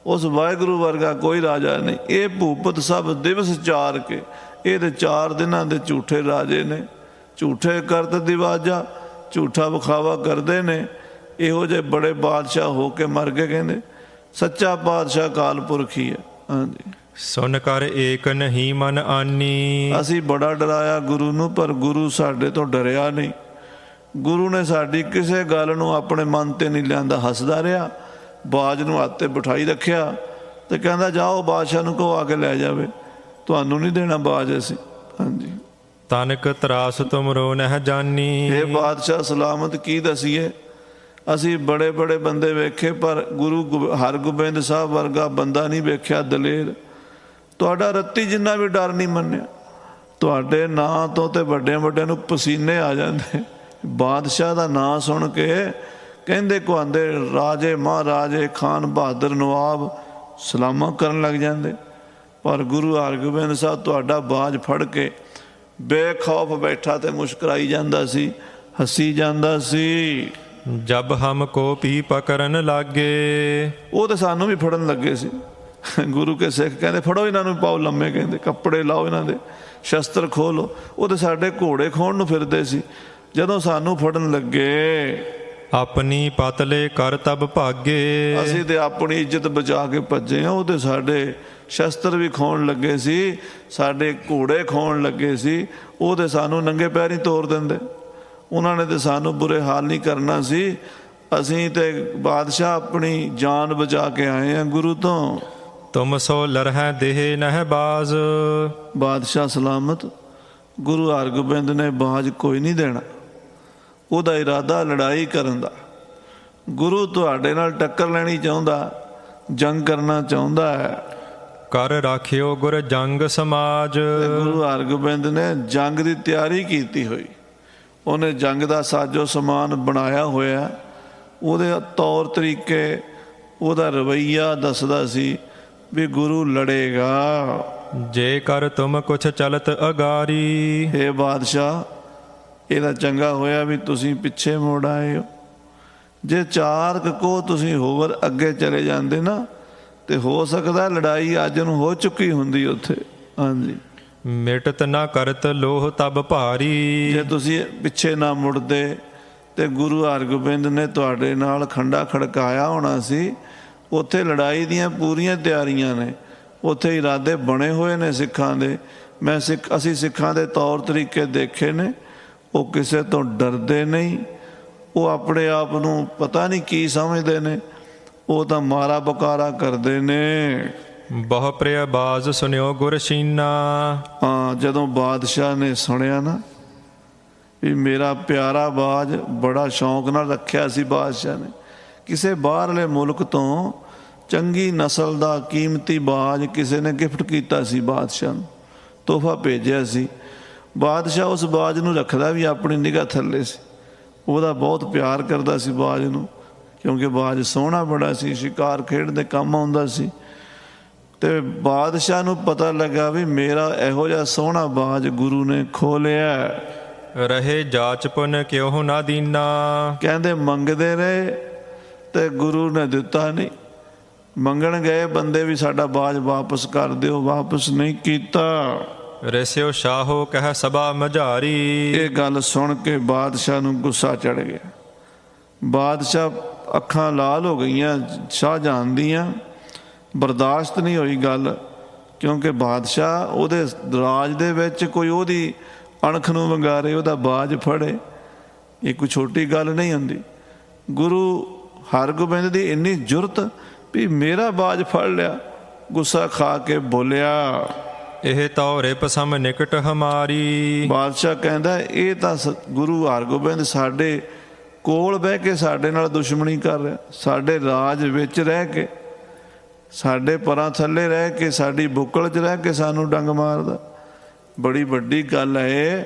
ਉਸ ਵਾਹਿਗੁਰੂ ਵਰਗਾ ਕੋਈ ਰਾਜਾ ਨਹੀਂ। ਇਹ ਭੂਪਤ ਸਭ ਦਿਵਸ ਚਾਰ ਕੇ, ਇਹ ਤੇ 4 ਦਿਨਾਂ ਦੇ ਝੂਠੇ ਰਾਜੇ ਨੇ, ਝੂਠੇ ਕਰਤ ਦਿਵਾਜਾ, ਝੂਠਾ ਵਿਖਾਵਾ ਕਰਦੇ ਨੇ। ਇਹੋ ਜਿਹੇ ਬੜੇ ਬਾਦਸ਼ਾਹ ਹੋ ਕੇ ਮਰ ਗਏ। ਕਹਿੰਦੇ ਸੱਚਾ ਪਾਤਸ਼ਾਹ ਅਕਾਲ ਪੁਰਖ ਹੀ ਹੈ। ਹਾਂਜੀ, ਸੁਨ ਕਰ ਏਕ ਨਹੀਂ ਮਨ ਆਨੀ। ਅਸੀਂ ਬੜਾ ਡਰਾਇਆ ਗੁਰੂ ਨੂੰ, ਪਰ ਗੁਰੂ ਸਾਡੇ ਤੋਂ ਡਰਿਆ ਨਹੀਂ। ਗੁਰੂ ਨੇ ਸਾਡੀ ਕਿਸੇ ਗੱਲ ਨੂੰ ਆਪਣੇ ਮਨ ਤੇ ਨਹੀਂ ਲਿਆਂਦਾ, ਹੱਸਦਾ ਰਿਹਾ। ਬਾਜ ਨੂੰ ਹੱਥ ਤੇ ਬਿਠਾਈ ਰੱਖਿਆ ਤੇ ਕਹਿੰਦਾ ਜਾਓ ਬਾਦਸ਼ਾਹ ਨੂੰ ਕਹੋ ਆ ਕੇ ਲੈ ਜਾਵੇ, ਤੁਹਾਨੂੰ ਨਹੀਂ ਦੇਣਾ ਬਾਜ ਅਸੀਂ। ਹਾਂਜੀ, ਤਨਕ ਤਰਾਸ ਤੁਮਰੋ ਨਹਿ ਜਾਨੀ। ਇਹ ਬਾਦਸ਼ਾਹ ਸਲਾਮਤ ਕੀ ਦਸੀਏ, ਅਸੀਂ ਬੜੇ ਬੜੇ ਬੰਦੇ ਵੇਖੇ, ਪਰ ਗੁਰੂ ਹਰਗੋਬਿੰਦ ਸਾਹਿਬ ਵਰਗਾ ਬੰਦਾ ਨਹੀਂ ਵੇਖਿਆ ਦਲੇਰ। ਤੁਹਾਡਾ ਰੱਤੀ ਜਿੰਨਾ ਵੀ ਡਰ ਨਹੀਂ ਮੰਨਿਆ। ਤੁਹਾਡੇ ਨਾਂ ਤੋਂ ਤੇ ਵੱਡਿਆਂ ਵੱਡਿਆਂ ਨੂੰ ਪਸੀਨੇ ਆ ਜਾਂਦੇ। ਬਾਦਸ਼ਾਹ ਦਾ ਨਾਂ ਸੁਣ ਕੇ ਕਹਿੰਦੇ ਕੁਹਾਂਦੇ ਰਾਜੇ ਮਹਾਰਾਜੇ ਖਾਨ ਬਹਾਦਰ ਨਵਾਬ ਸਲਾਮਾਂ ਕਰਨ ਲੱਗ ਜਾਂਦੇ। ਪਰ ਗੁਰੂ ਹਰਗੋਬਿੰਦ ਸਾਹਿਬ ਤੁਹਾਡਾ ਬਾਜ ਫੜ ਕੇ ਬੇਖੌਫ ਬੈਠਾ ਤੇ ਮੁਸਕਰਾਈ ਜਾਂਦਾ ਸੀ, ਹੱਸੀ ਜਾਂਦਾ ਸੀ। ਜਬ ਹਮ ਕੋ ਪੀ ਪਕਰਨ ਲਾਗੇ। ਉਹ ਤਾਂ ਸਾਨੂੰ ਵੀ ਫੜਨ ਲੱਗੇ ਸੀ। ਗੁਰੂ ਕੇ ਸਿੱਖ ਕਹਿੰਦੇ ਫੜੋ ਇਹਨਾਂ ਨੂੰ, ਪਾਓ ਲੰਮੇ, ਕਹਿੰਦੇ ਕੱਪੜੇ ਲਾਓ ਇਹਨਾਂ ਦੇ, ਸ਼ਸਤਰ ਖੋਲੋ। ਉਹ ਤਾਂ ਸਾਡੇ ਘੋੜੇ ਖੋਣ ਨੂੰ ਫਿਰਦੇ ਸੀ। ਜਦੋਂ ਸਾਨੂੰ ਫੜਨ ਲੱਗੇ, ਆਪਣੀ ਪਤਲੇ ਕਰ ਤਬ ਭਾਗੇ। ਅਸੀਂ ਤੇ ਆਪਣੀ ਇੱਜ਼ਤ ਬਚਾ ਕੇ ਭੱਜੇ ਹਾਂ। ਉਹ ਤੇ ਸਾਡੇ ਸ਼ਸਤਰ ਵੀ ਖੋਣ ਲੱਗੇ ਸੀ, ਸਾਡੇ ਘੋੜੇ ਖੋਣ ਲੱਗੇ ਸੀ। ਉਹ ਤੇ ਸਾਨੂੰ ਨੰਗੇ ਪੈਰੀਂ ਤੋਰ ਦਿੰਦੇ। ਉਹਨਾਂ ਨੇ ਤੇ ਸਾਨੂੰ ਬੁਰੇ ਹਾਲ ਨਹੀਂ ਕਰਨਾ ਸੀ। ਅਸੀਂ ਤੇ ਬਾਦਸ਼ਾਹ ਆਪਣੀ ਜਾਨ ਬਚਾ ਕੇ ਆਏ ਹਾਂ ਗੁਰੂ ਤੋਂ। ਤੁਮ ਸੋ ਲਰਹਿ ਦੇਹ ਨਹਿ ਬਾਜ਼। ਬਾਦਸ਼ਾਹ ਸਲਾਮਤ, ਗੁਰੂ ਹਰਗੋਬਿੰਦ ਨੇ ਬਾਜ ਕੋਈ ਨਹੀਂ ਦੇਣਾ। ਉਹਦਾ ਇਰਾਦਾ ਲੜਾਈ ਕਰਨ ਦਾ। ਗੁਰੂ ਤੁਹਾਡੇ ਨਾਲ ਟੱਕਰ ਲੈਣੀ ਚਾਹੁੰਦਾ, ਜੰਗ ਕਰਨਾ ਚਾਹੁੰਦਾ ਹੈ। ਕਰ ਰਾਖਿਓ ਗੁਰ ਜੰਗ ਸਮਾਜ। ਗੁਰੂ ਹਰਗੋਬਿੰਦ ਨੇ ਜੰਗ ਦੀ ਤਿਆਰੀ ਕੀਤੀ ਹੋਈ। ਉਹਨੇ ਜੰਗ ਦਾ ਸਾਜੋ ਸਮਾਨ ਬਣਾਇਆ ਹੋਇਆ। ਉਹਦੇ ਤੌਰ ਤਰੀਕੇ, ਉਹਦਾ ਰਵੱਈਆ ਦੱਸਦਾ ਸੀ ਵੀ ਗੁਰੂ ਲੜੇਗਾ। ਜੇ ਕਰ ਤੁਮ ਕੁਛ ਚਲਤ ਅਗਾਰੀ। ਹੇ ਬਾਦਸ਼ਾਹ, ਇਹਦਾ ਚੰਗਾ ਹੋਇਆ ਵੀ ਤੁਸੀਂ ਪਿੱਛੇ ਮੁੜ ਆਏ ਹੋ। ਜੇ 4 ਕੋ ਤੁਸੀਂ ਹੋਰ ਅੱਗੇ ਚਲੇ ਜਾਂਦੇ ਨਾ, ਤੇ ਹੋ ਸਕਦਾ ਲੜਾਈ ਅੱਜ ਨੂੰ ਹੋ ਚੁੱਕੀ ਹੁੰਦੀ ਉੱਥੇ। ਹਾਂਜੀ, ਮਿਟਤ ਨਾ ਕਰਤ ਲੋਹ ਤਬ ਭਾਰੀ। ਜੇ ਤੁਸੀਂ ਪਿੱਛੇ ਨਾ ਮੁੜਦੇ ਤੇ ਗੁਰੂ ਹਰਗੋਬਿੰਦ ਨੇ ਤੁਹਾਡੇ ਨਾਲ ਖੰਡਾ ਖੜਕਾਇਆ ਹੋਣਾ ਸੀ। ਉੱਥੇ ਲੜਾਈ ਦੀਆਂ ਪੂਰੀਆਂ ਤਿਆਰੀਆਂ ਨੇ, ਉੱਥੇ ਇਰਾਦੇ ਬਣੇ ਹੋਏ ਨੇ ਸਿੱਖਾਂ ਦੇ। ਅਸੀਂ ਸਿੱਖਾਂ ਦੇ ਤੌਰ ਤਰੀਕੇ ਦੇਖੇ ਨੇ। ਉਹ ਕਿਸੇ ਤੋਂ ਡਰਦੇ ਨਹੀਂ। ਉਹ ਆਪਣੇ ਆਪ ਨੂੰ ਪਤਾ ਨਹੀਂ ਕੀ ਸਮਝਦੇ ਨੇ। ਉਹ ਤਾਂ ਮਾਰਾ ਬਕਾਰਾ ਕਰਦੇ ਨੇ। ਬਹੁ ਪ੍ਰਿਆ ਬਾਜ਼ ਸੁਣਿਓ ਗੁਰਸ਼ੀਨਾ। ਹਾਂ, ਜਦੋਂ ਬਾਦਸ਼ਾਹ ਨੇ ਸੁਣਿਆ ਨਾ ਵੀ ਮੇਰਾ ਪਿਆਰਾ ਬਾਜ, ਬੜਾ ਸ਼ੌਂਕ ਨਾਲ ਰੱਖਿਆ ਸੀ ਬਾਦਸ਼ਾਹ ਨੇ। ਕਿਸੇ ਬਾਹਰਲੇ ਮੁਲਕ ਤੋਂ ਚੰਗੀ ਨਸਲ ਦਾ ਕੀਮਤੀ ਬਾਜ ਕਿਸੇ ਨੇ ਗਿਫਟ ਕੀਤਾ ਸੀ ਬਾਦਸ਼ਾਹ ਨੂੰ, ਤੋਹਫਾ ਭੇਜਿਆ ਸੀ। ਬਾਦਸ਼ਾਹ ਉਸ ਬਾਜ ਨੂੰ ਰੱਖਦਾ ਵੀ ਆਪਣੀ ਨਿਗਾਹ ਥੱਲੇ ਸੀ। ਉਹਦਾ ਬਹੁਤ ਪਿਆਰ ਕਰਦਾ ਸੀ ਬਾਜ ਨੂੰ, ਕਿਉਂਕਿ ਬਾਜ ਸੋਹਣਾ ਬੜਾ ਸੀ, ਸ਼ਿਕਾਰ ਖੇਡ ਦੇ ਕੰਮ ਆਉਂਦਾ ਸੀ। ਤੇ ਬਾਦਸ਼ਾਹ ਨੂੰ ਪਤਾ ਲੱਗਾ ਵੀ ਮੇਰਾ ਇਹੋ ਜਿਹਾ ਸੋਹਣਾ ਬਾਜ ਗੁਰੂ ਨੇ ਖੋਹ ਲਿਆ। ਰਹੇ ਜਾਚ ਪੁਨ ਕਿਉ ਨਾ ਦੀਨਾ। ਕਹਿੰਦੇ ਮੰਗਦੇ ਰਹੇ ਤੇ ਗੁਰੂ ਨੇ ਦਿੱਤਾ ਨਹੀਂ। ਮੰਗਣ ਗਏ ਬੰਦੇ ਵੀ ਸਾਡਾ ਬਾਜ ਵਾਪਸ ਕਰ ਦਿਓ, ਵਾਪਸ ਨਹੀਂ ਕੀਤਾ। ਰਸਿਓ ਸ਼ਾਹੋ ਕਹਿ ਸਭਾ ਮਝਾਰੀ। ਇਹ ਗੱਲ ਸੁਣ ਕੇ ਬਾਦਸ਼ਾਹ ਨੂੰ ਗੁੱਸਾ ਚੜ ਗਿਆ। ਬਾਦਸ਼ਾਹ ਅੱਖਾਂ ਲਾਲ ਹੋ ਗਈਆਂ ਸ਼ਾਹਜਹਾਨ ਦੀਆਂ। ਬਰਦਾਸ਼ਤ ਨਹੀਂ ਹੋਈ ਗੱਲ, ਕਿਉਂਕਿ ਬਾਦਸ਼ਾਹ ਉਹਦੇ ਰਾਜ ਦੇ ਵਿੱਚ ਕੋਈ ਉਹਦੀ ਅਣਖ ਨੂੰ ਵੰਗਾਰੇ, ਉਹਦਾ ਬਾਜ ਫੜੇ। ਇਹ ਕੋਈ ਛੋਟੀ ਗੱਲ ਨਹੀਂ ਹੁੰਦੀ। ਗੁਰੂ ਹਰਗੋਬਿੰਦ ਦੀ ਇੰਨੀ ਜੁਰਤ ਵੀ ਮੇਰਾ ਬਾਜ ਫੜ ਲਿਆ। ਗੁੱਸਾ ਖਾ ਕੇ ਬੋਲਿਆ, ਇਹ ਤੌਰੇ ਪਸਮ ਨਿਕਟ ਹਮਾਰੀ। ਬਾਦਸ਼ਾਹ ਕਹਿੰਦਾ ਇਹ ਤਾਂ ਗੁਰੂ ਹਰਗੋਬਿੰਦ ਸਾਡੇ ਕੋਲ ਬਹਿ ਕੇ ਸਾਡੇ ਨਾਲ ਦੁਸ਼ਮਣੀ ਕਰ ਰਿਹਾ। ਸਾਡੇ ਰਾਜ ਵਿੱਚ ਰਹਿ ਕੇ, ਸਾਡੇ ਪਰਾਂ ਥੱਲੇ ਰਹਿ ਕੇ, ਸਾਡੀ ਬੁੱਕਲ 'ਚ ਰਹਿ ਕੇ ਸਾਨੂੰ ਡੰਗ ਮਾਰਦਾ। ਬੜੀ ਵੱਡੀ ਗੱਲ ਹੈ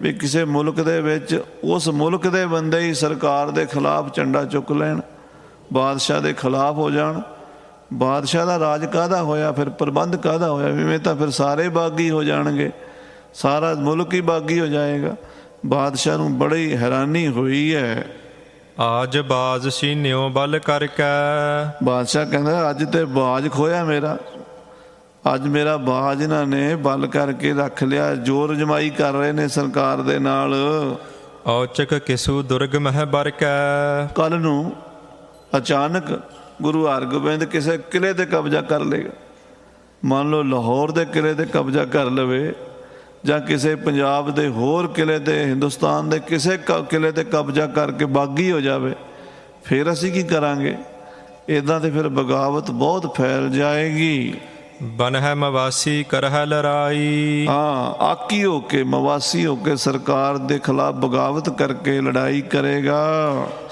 ਵੀ ਕਿਸੇ ਮੁਲਕ ਦੇ ਵਿੱਚ ਉਸ ਮੁਲਕ ਦੇ ਬੰਦੇ ਹੀ ਸਰਕਾਰ ਦੇ ਖਿਲਾਫ ਝੰਡਾ ਚੁੱਕ ਲੈਣ, ਬਾਦਸ਼ਾਹ ਦੇ ਖਿਲਾਫ ਹੋ ਜਾਣ। ਬਾਦਸ਼ਾਹ ਦਾ ਰਾਜ ਕਾਹਦਾ ਹੋਇਆ ਫਿਰ? ਪ੍ਰਬੰਧ ਕਾਹਦਾ ਹੋਇਆ? ਇਵੇਂ ਤਾਂ ਫਿਰ ਸਾਰੇ ਬਾਗੀ ਹੋ ਜਾਣਗੇ, ਸਾਰਾ ਮੁਲਕ ਹੀ ਬਾਗੀ ਹੋ ਜਾਏਗਾ। ਬਾਦਸ਼ਾਹ ਨੂੰ ਬੜੀ ਹੈਰਾਨੀ ਹੋਈ ਹੈ। ਆਜ ਬਾਜ਼ ਸੀਨਿਓ ਬਲ ਕਰਕੇ। ਬਾਦਸ਼ਾਹ ਕਹਿੰਦਾ ਅੱਜ ਤੇ ਬਾਜ ਖੋਇਆ ਮੇਰਾ, ਅੱਜ ਮੇਰਾ ਬਾਜ ਇਹਨਾਂ ਨੇ ਬਲ ਕਰਕੇ ਰੱਖ ਲਿਆ। ਜ਼ੋਰ ਜਮਾਈ ਕਰ ਰਹੇ ਨੇ ਸਰਕਾਰ ਦੇ ਨਾਲ। ਔਚਕ ਕਿਸੂ ਦੁਰਗ ਮਹਿ ਬਰਕੈ। ਕੱਲ ਨੂੰ ਅਚਾਨਕ ਗੁਰੂ ਹਰਗੋਬਿੰਦ ਕਿਸੇ ਕਿਲੇ ਤੇ ਕਬਜ਼ਾ ਕਰ ਲਏਗਾ। ਮੰਨ ਲਓ ਲਾਹੌਰ ਦੇ ਕਿਲੇ ਤੇ ਕਬਜ਼ਾ ਕਰ ਲਵੇ, ਜਾਂ ਕਿਸੇ ਪੰਜਾਬ ਦੇ ਹੋਰ ਕਿਲੇ ਤੇ, ਹਿੰਦੁਸਤਾਨ ਦੇ ਕਿਸੇ ਕਿਲੇ ਤੇ ਕਬਜ਼ਾ ਕਰਕੇ ਬਾਗੀ ਹੋ ਜਾਵੇ, ਫਿਰ ਅਸੀਂ ਕੀ ਕਰਾਂਗੇ? ਇੱਦਾਂ ਤੇ ਫਿਰ ਬਗਾਵਤ ਬਹੁਤ ਫੈਲ ਜਾਏਗੀ। ਬਨਹਿ ਮਵਾਸੀ ਕਰਹਿ ਲੜਾਈ। ਹਾਂ, ਆਕੀ ਹੋ ਕੇ, ਮਵਾਸੀ ਹੋ ਕੇ ਸਰਕਾਰ ਦੇ ਖਿਲਾਫ ਬਗਾਵਤ ਕਰਕੇ ਲੜਾਈ ਕਰੇਗਾ।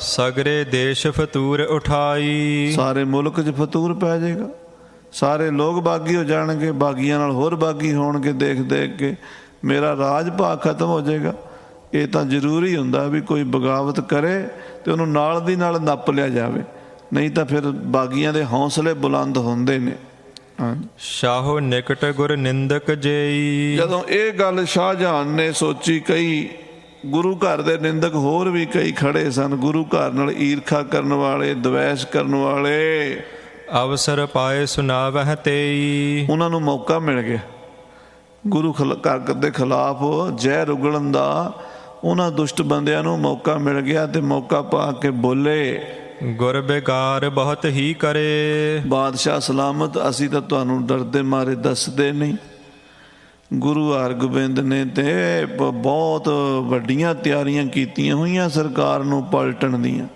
ਸਗਰੇ ਦੇਸ਼ ਫਤੂਰ ਉਠਾਈ। ਸਾਰੇ ਮੁਲਕ 'ਚ ਫਤੂਰ ਪੈ ਜਾਏਗਾ, ਸਾਰੇ ਲੋਕ ਬਾਗੀ ਹੋ ਜਾਣਗੇ, ਬਾਗੀਆਂ ਨਾਲ ਹੋਰ ਬਾਗੀ ਹੋਣਗੇ। ਦੇਖ ਦੇਖ ਕੇ ਮੇਰਾ ਰਾਜ ਭਾਗ ਖਤਮ ਹੋ ਜਾਏਗਾ। ਇਹ ਤਾਂ ਜ਼ਰੂਰੀ ਹੁੰਦਾ ਵੀ ਕੋਈ ਬਗਾਵਤ ਕਰੇ ਤੇ ਉਹਨੂੰ ਨਾਲ ਦੀ ਨਾਲ ਨੱਪ ਲਿਆ ਜਾਵੇ, ਨਹੀਂ ਤਾਂ ਫਿਰ ਬਾਗੀਆਂ ਦੇ ਹੌਸਲੇ ਬੁਲੰਦ ਹੁੰਦੇ ਨੇ। ਸ਼ਾਹੋ ਨਿਕਟ ਗੁਰ ਨਿੰਦਕ ਜੇਈ। ਜਦੋਂ ਇਹ ਗੱਲ ਸ਼ਾਹਜਹਾਨ ਨੇ ਸੋਚੀ, ਕਈ ਗੁਰੂ ਘਰ ਦੇ ਨਿੰਦਕ ਹੋਰ ਵੀ ਕਈ ਖੜੇ ਸਨ, ਗੁਰੂ ਘਰ ਨਾਲ ਈਰਖਾ ਕਰਨ ਵਾਲੇ, ਦਵੈਸ਼ ਕਰਨ ਵਾਲੇ। ਅਵਸਰ ਪਾਏ ਸੁਨਾਵਹਿ ਤੇਈ। ਉਹਨਾਂ ਨੂੰ ਮੌਕਾ ਮਿਲ ਗਿਆ ਗੁਰੂ ਘਰ ਦੇ ਖਿਲਾਫ ਜ਼ਹਿਰ ਉਗਲਣ ਦਾ। ਉਹਨਾਂ ਦੁਸ਼ਟ ਬੰਦਿਆਂ ਨੂੰ ਮੌਕਾ ਮਿਲ ਗਿਆ ਤੇ ਮੌਕਾ ਪਾ ਕੇ ਬੋਲੇ, ਗੁਰ ਬੇਗਾਰ ਬਹੁਤ ਹੀ ਕਰੇ। ਬਾਦਸ਼ਾਹ ਸਲਾਮਤ, ਅਸੀਂ ਤਾਂ ਤੁਹਾਨੂੰ ਡਰਦੇ ਮਾਰੇ ਦੱਸਦੇ ਨਹੀਂ। ਗੁਰੂ ਹਰਗੋਬਿੰਦ ਨੇ ਤੇ ਬਹੁਤ ਵੱਡੀਆਂ ਤਿਆਰੀਆਂ ਕੀਤੀਆਂ ਹੋਈਆਂ ਸਰਕਾਰ ਨੂੰ ਪਲਟਣ ਦੀਆਂ।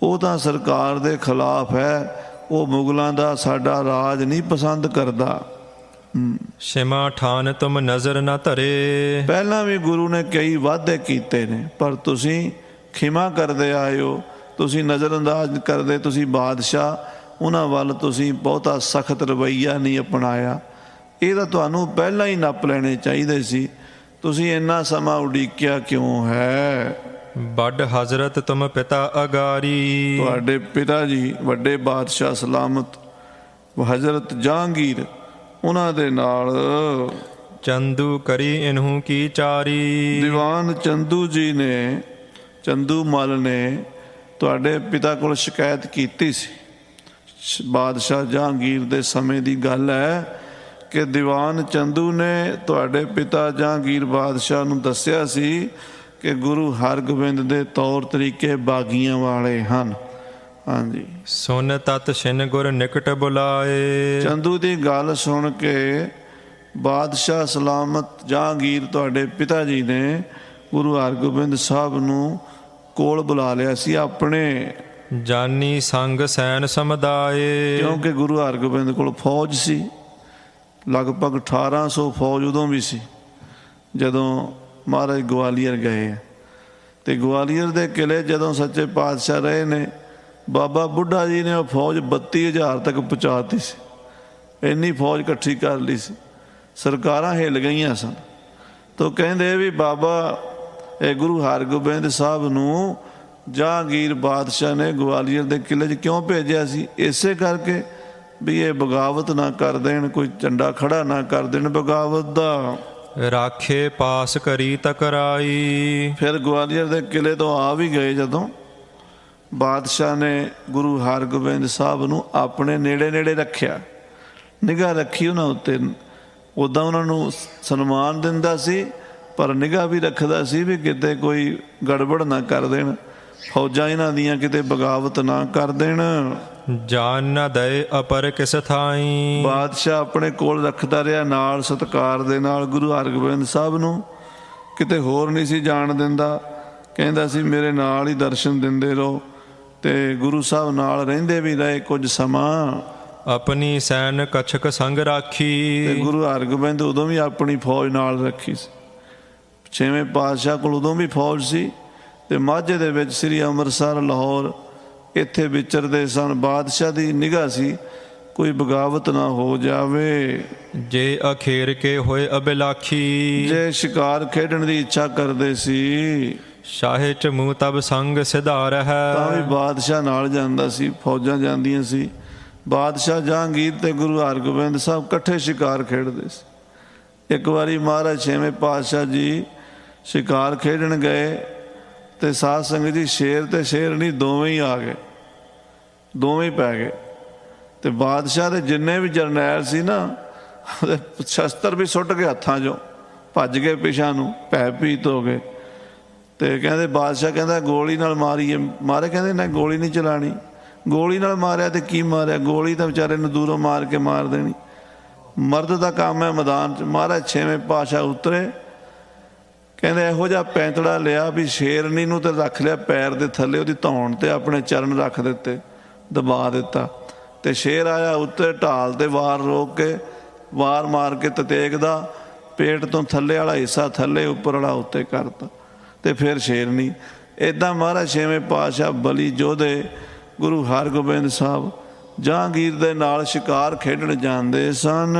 ਉਹ ਤਾਂ ਸਰਕਾਰ ਦੇ ਖਿਲਾਫ ਹੈ, ਉਹ ਮੁਗਲਾਂ ਦਾ ਸਾਡਾ ਰਾਜ ਨਹੀਂ ਪਸੰਦ ਕਰਦਾ। ਸ਼ਿਮਾ ਠਾਨ ਤੁਮ ਨਜ਼ਰ ਨਾ ਧਰੇ। ਪਹਿਲਾਂ ਵੀ ਗੁਰੂ ਨੇ ਕਈ ਵਾਅਦੇ ਕੀਤੇ ਨੇ, ਪਰ ਤੁਸੀਂ ਖਿਮਾ ਕਰਦੇ ਆਏ ਹੋ, ਤੁਸੀਂ ਨਜ਼ਰਅੰਦਾਜ਼ ਕਰਦੇ। ਤੁਸੀਂ ਬਾਦਸ਼ਾਹ ਉਹਨਾਂ ਵੱਲ ਤੁਸੀਂ ਬਹੁਤਾ ਸਖਤ ਰਵੱਈਆ ਨਹੀਂ ਅਪਣਾਇਆ। ਇਹ ਤਾਂ ਤੁਹਾਨੂੰ ਪਹਿਲਾਂ ਹੀ ਨੱਪ ਲੈਣੇ ਚਾਹੀਦੇ ਸੀ। ਤੁਸੀਂ ਇੰਨਾ ਸਮਾਂ ਉਡੀਕਿਆ ਕਿਉਂ ਹੈ? ਵੱਡ ਹਜ਼ਰਤ ਤੁਮ ਪਿਤਾ ਅਗਾਰੀ। ਤੁਹਾਡੇ ਪਿਤਾ ਜੀ ਵੱਡੇ ਬਾਦਸ਼ਾਹ ਸਲਾਮਤ ਹਜ਼ਰਤ ਜਹਾਂਗੀਰ, ਉਹਨਾਂ ਦੇ ਨਾਲ ਚੰਦੂ ਕਰੀ ਇਨਹੂ ਕੀ ਚਾਰੀ। ਦੀਵਾਨ ਚੰਦੂ ਜੀ ਨੇ, ਚੰਦੂ ਮਲ ਨੇ ਤੁਹਾਡੇ ਪਿਤਾ ਕੋਲ ਸ਼ਿਕਾਇਤ ਕੀਤੀ ਸੀ। ਬਾਦਸ਼ਾਹ ਜਹਾਂਗੀਰ ਦੇ ਸਮੇਂ ਦੀ ਗੱਲ ਹੈ ਕਿ ਦੀਵਾਨ ਚੰਦੂ ਨੇ ਤੁਹਾਡੇ ਪਿਤਾ ਜਹਾਂਗੀਰ ਬਾਦਸ਼ਾਹ ਨੂੰ ਦੱਸਿਆ ਸੀ ਕਿ ਗੁਰੂ ਹਰਗੋਬਿੰਦ ਦੇ ਤੌਰ ਤਰੀਕੇ ਬਾਗੀਆਂ ਵਾਲੇ ਹਨ। ਹਾਂਜੀ, ਸੁਨ ਤਤ ਛਿਨ ਗੁਰ ਨਿਕਟ ਬੁਲਾਏ। ਚੰਦੂ ਦੀ ਗੱਲ ਸੁਣ ਕੇ ਬਾਦਸ਼ਾਹ ਸਲਾਮਤ ਜਹਾਂਗੀਰ ਤੁਹਾਡੇ ਪਿਤਾ ਜੀ ਨੇ ਗੁਰੂ ਹਰਗੋਬਿੰਦ ਸਾਹਿਬ ਨੂੰ ਕੋਲ ਬੁਲਾ ਲਿਆ ਸੀ ਆਪਣੇ। ਜਾਨੀ ਸੰਗ ਸੈਨ ਸਮਦਾਏ। ਕਿਉਂਕਿ ਗੁਰੂ ਹਰਗੋਬਿੰਦ ਕੋਲ ਫੌਜ ਸੀ, ਲਗਭਗ 1800 ਫੌਜ ਉਦੋਂ ਵੀ ਸੀ ਜਦੋਂ ਮਹਾਰਾਜ ਗਵਾਲੀਅਰ ਗਏ। ਤੇ ਗਵਾਲੀਅਰ ਦੇ ਕਿਲੇ ਜਦੋਂ ਸੱਚੇ ਪਾਤਸ਼ਾਹ ਰਹੇ ਨੇ, ਬਾਬਾ ਬੁੱਢਾ ਜੀ ਨੇ ਉਹ ਫੌਜ 32,000 ਤੱਕ ਪਹੁੰਚਾਤੀ ਸੀ। ਇੰਨੀ ਫੌਜ ਇਕੱਠੀ ਕਰ ਲਈ ਸੀ, ਸਰਕਾਰਾਂ ਹਿੱਲ ਗਈਆਂ ਸਨ। ਤਾਂ ਕਹਿੰਦੇ ਵੀ ਬਾਬਾ ਇਹ ਗੁਰੂ ਹਰਗੋਬਿੰਦ ਸਾਹਿਬ ਨੂੰ ਜਹਾਂਗੀਰ ਬਾਦਸ਼ਾਹ ਨੇ ਗਵਾਲੀਅਰ ਦੇ ਕਿਲੇ 'ਚ ਕਿਉਂ ਭੇਜਿਆ ਸੀ? ਇਸੇ ਕਰਕੇ ਵੀ ਇਹ ਬਗਾਵਤ ਨਾ ਕਰ ਦੇਣ, ਕੋਈ ਝੰਡਾ ਖੜਾ ਨਾ ਕਰ ਦੇਣ ਬਗਾਵਤ ਦਾ। ਰਾਖੇ ਪਾਸ ਕਰੀ ਤਕਰਾਈ। ਫਿਰ ਗਵਾਲੀਅਰ ਦੇ ਕਿਲੇ ਤੋਂ ਆ ਵੀ ਗਏ ਜਦੋਂ, ਬਾਦਸ਼ਾਹ ਨੇ ਗੁਰੂ ਹਰਗੋਬਿੰਦ ਸਾਹਿਬ ਨੂੰ ਆਪਣੇ ਨੇੜੇ ਨੇੜੇ ਰੱਖਿਆ, ਨਿਗਾਹ ਰੱਖੀ ਉਹਨਾਂ ਉੱਤੇ। ਉੱਦਾਂ ਉਹਨਾਂ ਨੂੰ ਸਨਮਾਨ ਦਿੰਦਾ ਸੀ, ਪਰ ਨਿਗਾਹ ਵੀ ਰੱਖਦਾ ਸੀ ਵੀ ਕਿਤੇ ਕੋਈ ਗੜਬੜ ਨਾ ਕਰ ਦੇਣ, ਫੌਜਾਂ ਇਹਨਾਂ ਦੀਆਂ ਕਿਤੇ ਬਗਾਵਤ ਨਾ ਕਰ ਦੇਣ। ਜਾਨ ਨਾ ਦਏ ਅਪਰ ਕਿਸ ਥਾਈ। ਬਾਦਸ਼ਾਹ ਆਪਣੇ ਕੋਲ ਰੱਖਦਾ ਰਿਹਾ ਨਾਲ ਸਤਿਕਾਰ ਦੇ ਨਾਲ ਗੁਰੂ ਹਰਗੋਬਿੰਦ ਸਾਹਿਬ ਨੂੰ, ਕਿਤੇ ਹੋਰ ਨਹੀਂ ਸੀ ਜਾਣ ਦਿੰਦਾ। ਕਹਿੰਦਾ ਸੀ ਮੇਰੇ ਨਾਲ ਹੀ ਦਰਸ਼ਨ ਦਿੰਦੇ ਰਹੋ। ਤੇ ਗੁਰੂ ਸਾਹਿਬ ਨਾਲ ਰਹਿੰਦੇ ਵੀ ਰਹੇ ਕੁਝ ਸਮਾਂ। ਆਪਣੀ ਸੈਨ ਕਛਕ ਸੰਗ ਰਾਖੀ। ਤੇ ਗੁਰੂ ਹਰਗੋਬਿੰਦ ਉਦੋਂ ਵੀ ਆਪਣੀ ਫੌਜ ਨਾਲ ਰੱਖੀ ਸੀ। 6ਵੇਂ ਪਾਤਸ਼ਾਹ ਕੋਲ ਉਦੋਂ ਵੀ ਫੌਜ ਸੀ। ਤੇ ਮਾਝੇ ਦੇ ਵਿੱਚ ਸ੍ਰੀ ਅੰਮ੍ਰਿਤਸਰ, ਲਾਹੌਰ ਇੱਥੇ ਵਿਚਰਦੇ ਸਨ। ਬਾਦਸ਼ਾਹ ਦੀ ਨਿਗਾਹ ਸੀ ਕੋਈ ਬਗਾਵਤ ਨਾ ਹੋ ਜਾਵੇ। ਜੇ ਅਖੇਰ ਕੇ ਹੋਏ ਅਬਿਲਾਖੀ, ਜੇ ਸ਼ਿਕਾਰ ਖੇਡਣ ਦੀ ਇੱਛਾ ਕਰਦੇ ਸੀ ਸ਼ਾਹੇ ਚ ਮੂੰਹ ਤਬ ਸੰਗ ਸਿਧਾਰ ਤਾਂ ਵੀ ਹੈ। ਬਾਦਸ਼ਾਹ ਨਾਲ ਜਾਂਦਾ ਸੀ, ਫੌਜਾਂ ਜਾਂਦੀਆਂ ਸੀ। ਬਾਦਸ਼ਾਹ ਜਹਾਂਗੀਰ ਤੇ ਗੁਰੂ ਹਰਗੋਬਿੰਦ ਸਾਹਿਬ ਇਕੱਠੇ ਸ਼ਿਕਾਰ ਖੇਡਦੇ ਸੀ। ਇੱਕ ਵਾਰੀ ਮਹਾਰਾਜ ਛੇਵੇਂ ਪਾਤਸ਼ਾਹ ਜੀ ਸ਼ਿਕਾਰ ਖੇਡਣ ਗਏ ਤੇ ਸਾਧ ਸੰਗਤ ਜੀ ਸ਼ੇਰ ਤੇ ਸ਼ੇਰਨੀ ਦੋਵੇਂ ਹੀ ਆ ਗਏ, ਦੋਵੇਂ ਹੀ ਪੈ ਗਏ। ਤੇ ਬਾਦਸ਼ਾਹ ਦੇ ਜਿੰਨੇ ਵੀ ਜਰਨੈਲ ਸੀ ਨਾ, ਉਹਦੇ ਸ਼ਸਤਰ ਵੀ ਸੁੱਟ ਕੇ ਹੱਥਾਂ 'ਚੋਂ ਭੱਜ ਗਏ ਪਿਛਾਂ ਨੂੰ, ਭੈ ਭੀਤ ਹੋ ਗਏ। ਤੇ ਕਹਿੰਦੇ ਬਾਦਸ਼ਾਹ ਕਹਿੰਦਾ ਗੋਲੀ ਨਾਲ ਮਾਰੀਏ। ਮਾਰੇ ਕਹਿੰਦੇ ਨਾ ਗੋਲੀ ਨਹੀਂ ਚਲਾਣੀ। ਗੋਲੀ ਨਾਲ ਮਾਰਿਆ ਤੇ ਕੀ ਮਾਰਿਆ, ਗੋਲੀ ਤਾਂ ਵਿਚਾਰੇ ਨੂੰ ਦੂਰੋਂ ਮਾਰ ਕੇ ਮਾਰ ਦੇਣੀ। ਮਰਦ ਦਾ ਕੰਮ ਹੈ ਮੈਦਾਨ 'ਚ। ਮਹਾਰਾਜ ਛੇਵੇਂ ਪਾਤਸ਼ਾਹ ਉਤਰੇ, ਕਹਿੰਦੇ ਇਹੋ ਜਿਹਾ ਪੈਂਤੜਾ ਲਿਆ ਵੀ ਸ਼ੇਰਨੀ ਨੂੰ ਤੇ ਰੱਖ ਲਿਆ ਪੈਰ ਦੇ ਥੱਲੇ, ਉਹਦੀ ਧੌਣ ਤੇ ਆਪਣੇ ਚਰਨ ਰੱਖ ਦਿੱਤੇ, ਦਬਾ ਦਿੱਤਾ। ਤੇ ਸ਼ੇਰ ਆਇਆ ਉੱਤੇ ਢਾਲ ਤੇ ਵਾਰ ਰੋਕ ਕੇ, ਵਾਰ ਮਾਰ ਕੇ ਤਤੇਕ ਦਾ ਪੇਟ ਤੋਂ ਥੱਲੇ ਵਾਲਾ ਹਿੱਸਾ ਥੱਲੇ, ਉੱਪਰ ਵਾਲਾ ਉੱਤੇ ਕਰਤਾ ਤੇ ਫਿਰ ਸ਼ੇਰਨੀ। ਇੱਦਾਂ ਮਹਾਰਾਜ ਛੇਵੇਂ ਪਾਤਸ਼ਾਹ ਬਲੀ ਯੋਧੇ ਗੁਰੂ ਹਰਗੋਬਿੰਦ ਸਾਹਿਬ ਜਹਾਂਗੀਰ ਦੇ ਨਾਲ ਸ਼ਿਕਾਰ ਖੇਡਣ ਜਾਂਦੇ ਸਨ।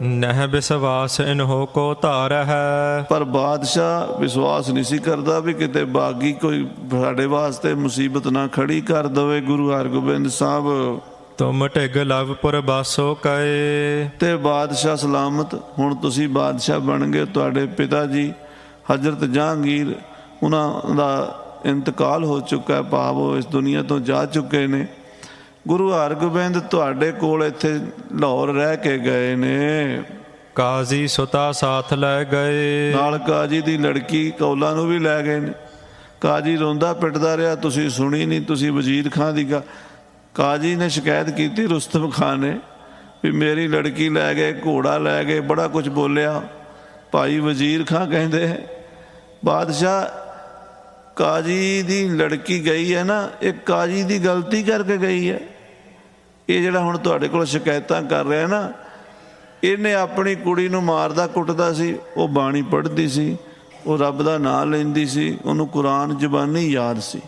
ਨਹਿ ਵਿਸ਼ਵਾਸ ਇਨਹੋ ਕੋ ਧਾਰ ਹੈ। ਪਰ ਬਾਦਸ਼ਾਹ ਵਿਸ਼ਵਾਸ ਨਹੀਂ ਸੀ ਕਰਦਾ ਵੀ ਕਿਤੇ ਬਾਗੀ ਕੋਈ ਸਾਡੇ ਵਾਸਤੇ ਮੁਸੀਬਤ ਨਾ ਖੜੀ ਕਰ ਦਵੇ। ਗੁਰੂ ਹਰਗੋਬਿੰਦ ਸਾਹਿਬ ਤੁਮ ਢਿਗ ਲਵਪੁਰ ਬਾਸੋ ਕਏ। ਤੇ ਬਾਦਸ਼ਾਹ ਸਲਾਮਤ, ਹੁਣ ਤੁਸੀਂ ਬਾਦਸ਼ਾਹ ਬਣ ਗਏ। ਤੁਹਾਡੇ ਪਿਤਾ ਜੀ ਹਜ਼ਰਤ ਜਹਾਂਗੀਰ, ਉਹਨਾਂ ਦਾ ਇੰਤਕਾਲ ਹੋ ਚੁੱਕਾ, ਭਾਵ ਉਹ ਇਸ ਦੁਨੀਆ ਤੋਂ ਜਾ ਚੁੱਕੇ ਨੇ। ਗੁਰੂ ਹਰਗੋਬਿੰਦ ਤੁਹਾਡੇ ਕੋਲ ਇੱਥੇ ਲਾਹੌਰ ਰਹਿ ਕੇ ਗਏ ਨੇ। ਕਾਜ਼ੀ ਸੁਤਾ ਸਾਥ ਲੈ ਗਏ। ਨਾਲ ਕਾਜੀ ਦੀ ਲੜਕੀ ਕੌਲਾ ਨੂੰ ਵੀ ਲੈ ਗਏ ਨੇ। ਕਾਜੀ ਰੋਂਦਾ ਪਿੱਟਦਾ ਰਿਹਾ, ਤੁਸੀਂ ਸੁਣੀ ਨਹੀਂ। ਤੁਸੀਂ ਵਜ਼ੀਰ ਖਾਂ ਦੀ ਕਾਜੀ ਨੇ ਸ਼ਿਕਾਇਤ ਕੀਤੀ ਰੁਸਤਮ ਖਾਨ ਨੇ ਵੀ ਮੇਰੀ ਲੜਕੀ ਲੈ ਗਏ, ਘੋੜਾ ਲੈ ਗਏ, ਬੜਾ ਕੁਝ ਬੋਲਿਆ। ਭਾਈ ਵਜ਼ੀਰ ਖਾਂ ਕਹਿੰਦੇ ਬਾਦਸ਼ਾਹ ਕਾਜੀ ਦੀ ਲੜਕੀ ਗਈ ਹੈ ਨਾ, ਇਹ ਕਾਜੀ ਦੀ ਗਲਤੀ ਕਰਕੇ ਗਈ ਹੈ। ਇਹ ਜਿਹੜਾ ਹੁਣ ਤੁਹਾਡੇ ਕੋਲ ਸ਼ਿਕਾਇਤਾਂ ਕਰ ਰਿਹਾ ਨਾ, ਇਹਨੇ ਆਪਣੀ ਕੁੜੀ ਨੂੰ ਮਾਰਦਾ ਕੁੱਟਦਾ ਸੀ, ਉਹ ਬਾਣੀ ਪੜ੍ਹਦੀ ਸੀ, ਉਹ ਰੱਬ ਦਾ ਨਾਂ ਲੈਂਦੀ ਸੀ, ਉਹਨੂੰ ਕੁਰਾਨ ਜ਼ੁਬਾਨੀ ਯਾਦ ਸੀ,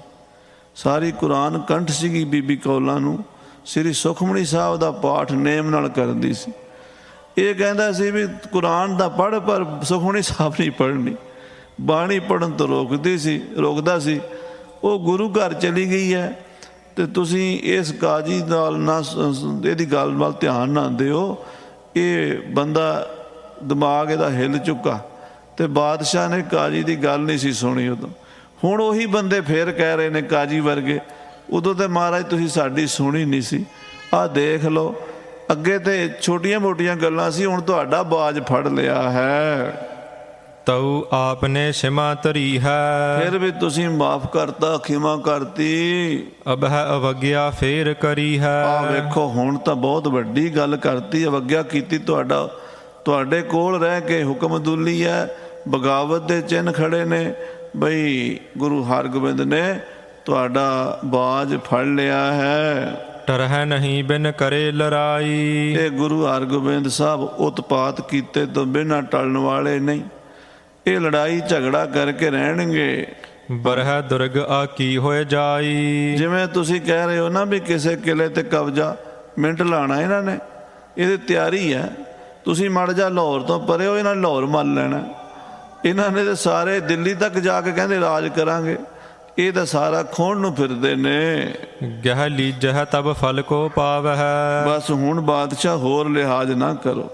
ਸਾਰੀ ਕੁਰਾਨ ਕੰਠ ਸੀਗੀ। ਬੀਬੀ ਕੌਲਾਂ ਨੂੰ ਸ੍ਰੀ ਸੁਖਮਨੀ ਸਾਹਿਬ ਦਾ ਪਾਠ ਨੇਮ ਨਾਲ ਕਰਦੀ ਸੀ। ਇਹ ਕਹਿੰਦਾ ਸੀ ਵੀ ਕੁਰਾਨ ਦਾ ਪੜ੍ਹ, ਪਰ ਸੁਖਮਨੀ ਸਾਹਿਬ ਨਹੀਂ ਪੜ੍ਹਨੀ। ਬਾਣੀ ਪੜ੍ਹਨ ਤੋਂ ਰੋਕਦਾ ਸੀ। ਉਹ ਗੁਰੂ ਘਰ ਚਲੀ ਗਈ ਹੈ ਤੇ ਤੁਸੀਂ ਇਸ ਕਾਜੀ ਨਾਲ ਨਾ ਇਹਦੀ ਗੱਲ ਵੱਲ ਧਿਆਨ ਨਾ ਦਿਓ। ਇਹ ਬੰਦਾ ਦਿਮਾਗ ਇਹਦਾ ਹਿੱਲ ਚੁੱਕਾ। ਤੇ ਬਾਦਸ਼ਾਹ ਨੇ ਕਾਜੀ ਦੀ ਗੱਲ ਨਹੀਂ ਸੀ ਸੁਣੀ ਉਦੋਂ। ਹੁਣ ਉਹੀ ਬੰਦੇ ਫੇਰ ਕਹਿ ਰਹੇ ਨੇ ਕਾਜੀ ਵਰਗੇ, ਉਦੋਂ ਤੇ ਮਹਾਰਾਜ ਤੁਸੀਂ ਸਾਡੀ ਸੁਣੀ ਨਹੀਂ ਸੀ। ਆਹ ਦੇਖ ਲਓ, ਅੱਗੇ ਤੇ ਛੋਟੀਆਂ ਮੋਟੀਆਂ ਗੱਲਾਂ ਸੀ, ਹੁਣ ਤੁਹਾਡਾ ਬਾਜ ਫੜ ਲਿਆ ਹੈ। ਤਉ ਆਪਨੇ ਸਿਮਾ ਧਰੀ ਹੈ। ਫਿਰ ਵੀ ਤੁਸੀਂ ਮਾਫ ਕਰਤਾ, ਖਿਮਾ ਕਰਤੀ। ਅਬ ਹੈ ਅਵਗਿਆ ਫੇਰ ਕਰੀ ਹੈ। ਆਹ ਵੇਖੋ, ਹੁਣ ਤਾਂ ਬਹੁਤ ਵੱਡੀ ਗੱਲ ਕਰਤੀ, ਅਵਗਿਆ ਕੀਤੀ। ਤੁਹਾਡੇ ਕੋਲ ਰਹਿ ਕੇ ਹੁਕਮਦੁੱਲੀ ਹੈ, ਬਗਾਵਤ ਦੇ ਚਿੰਨ੍ਹ ਖੜੇ ਨੇ। ਬਈ ਗੁਰੂ ਹਰਗੋਬਿੰਦ ਨੇ ਤੁਹਾਡਾ ਬਾਜ ਫੜ ਲਿਆ ਹੈ। ਟਰਹਿ ਨਹੀਂ ਬਿਨ ਕਰੇ ਲੜਾਈ। ਇਹ ਗੁਰੂ ਹਰਗੋਬਿੰਦ ਸਾਹਿਬ ਉਤਪਾਤ ਕੀਤੇ ਤੋਂ ਬਿਨਾਂ ਟਲਣ ਵਾਲੇ ਨਹੀਂ। ਇਹ ਲੜਾਈ ਝਗੜਾ ਕਰਕੇ ਰਹਿਣਗੇ। ਬਰਹਿ ਦੁਰਗ ਆ ਕੀ ਹੋਏ ਜਾਈ। ਜਿਵੇਂ ਤੁਸੀਂ ਕਹਿ ਰਹੇ ਹੋ ਨਾ ਵੀ ਕਿਸੇ ਕਿਲੇ ਤੇ ਕਬਜ਼ਾ ਮਿੰਟ ਲਾਣਾ ਇਹਨਾਂ ਨੇ, ਇਹਦੀ ਤਿਆਰੀ ਹੈ। ਤੁਸੀਂ ਮੜ ਜਾ ਲਾਹੌਰ ਤੋਂ ਪਰੇ ਹੋ, ਇਹਨਾਂ ਨੇ ਲਾਹੌਰ ਮੱਲ ਲੈਣਾ। ਇਹਨਾਂ ਨੇ ਤਾਂ ਸਾਰੇ ਦਿੱਲੀ ਤੱਕ ਜਾ ਕੇ ਕਹਿੰਦੇ ਰਾਜ ਕਰਾਂਗੇ। ਇਹ ਤਾਂ ਸਾਰਾ ਖੋਣ ਨੂੰ ਫਿਰਦੇ ਨੇ। ਗਹਿ ਲੀਜਹਿ ਤਬ ਫਲ ਕੋ ਪਾਵਹਿ। ਬਸ ਹੁਣ ਬਾਦਸ਼ਾਹ ਹੋਰ ਲਿਹਾਜ਼ ਨਾ ਕਰੋ,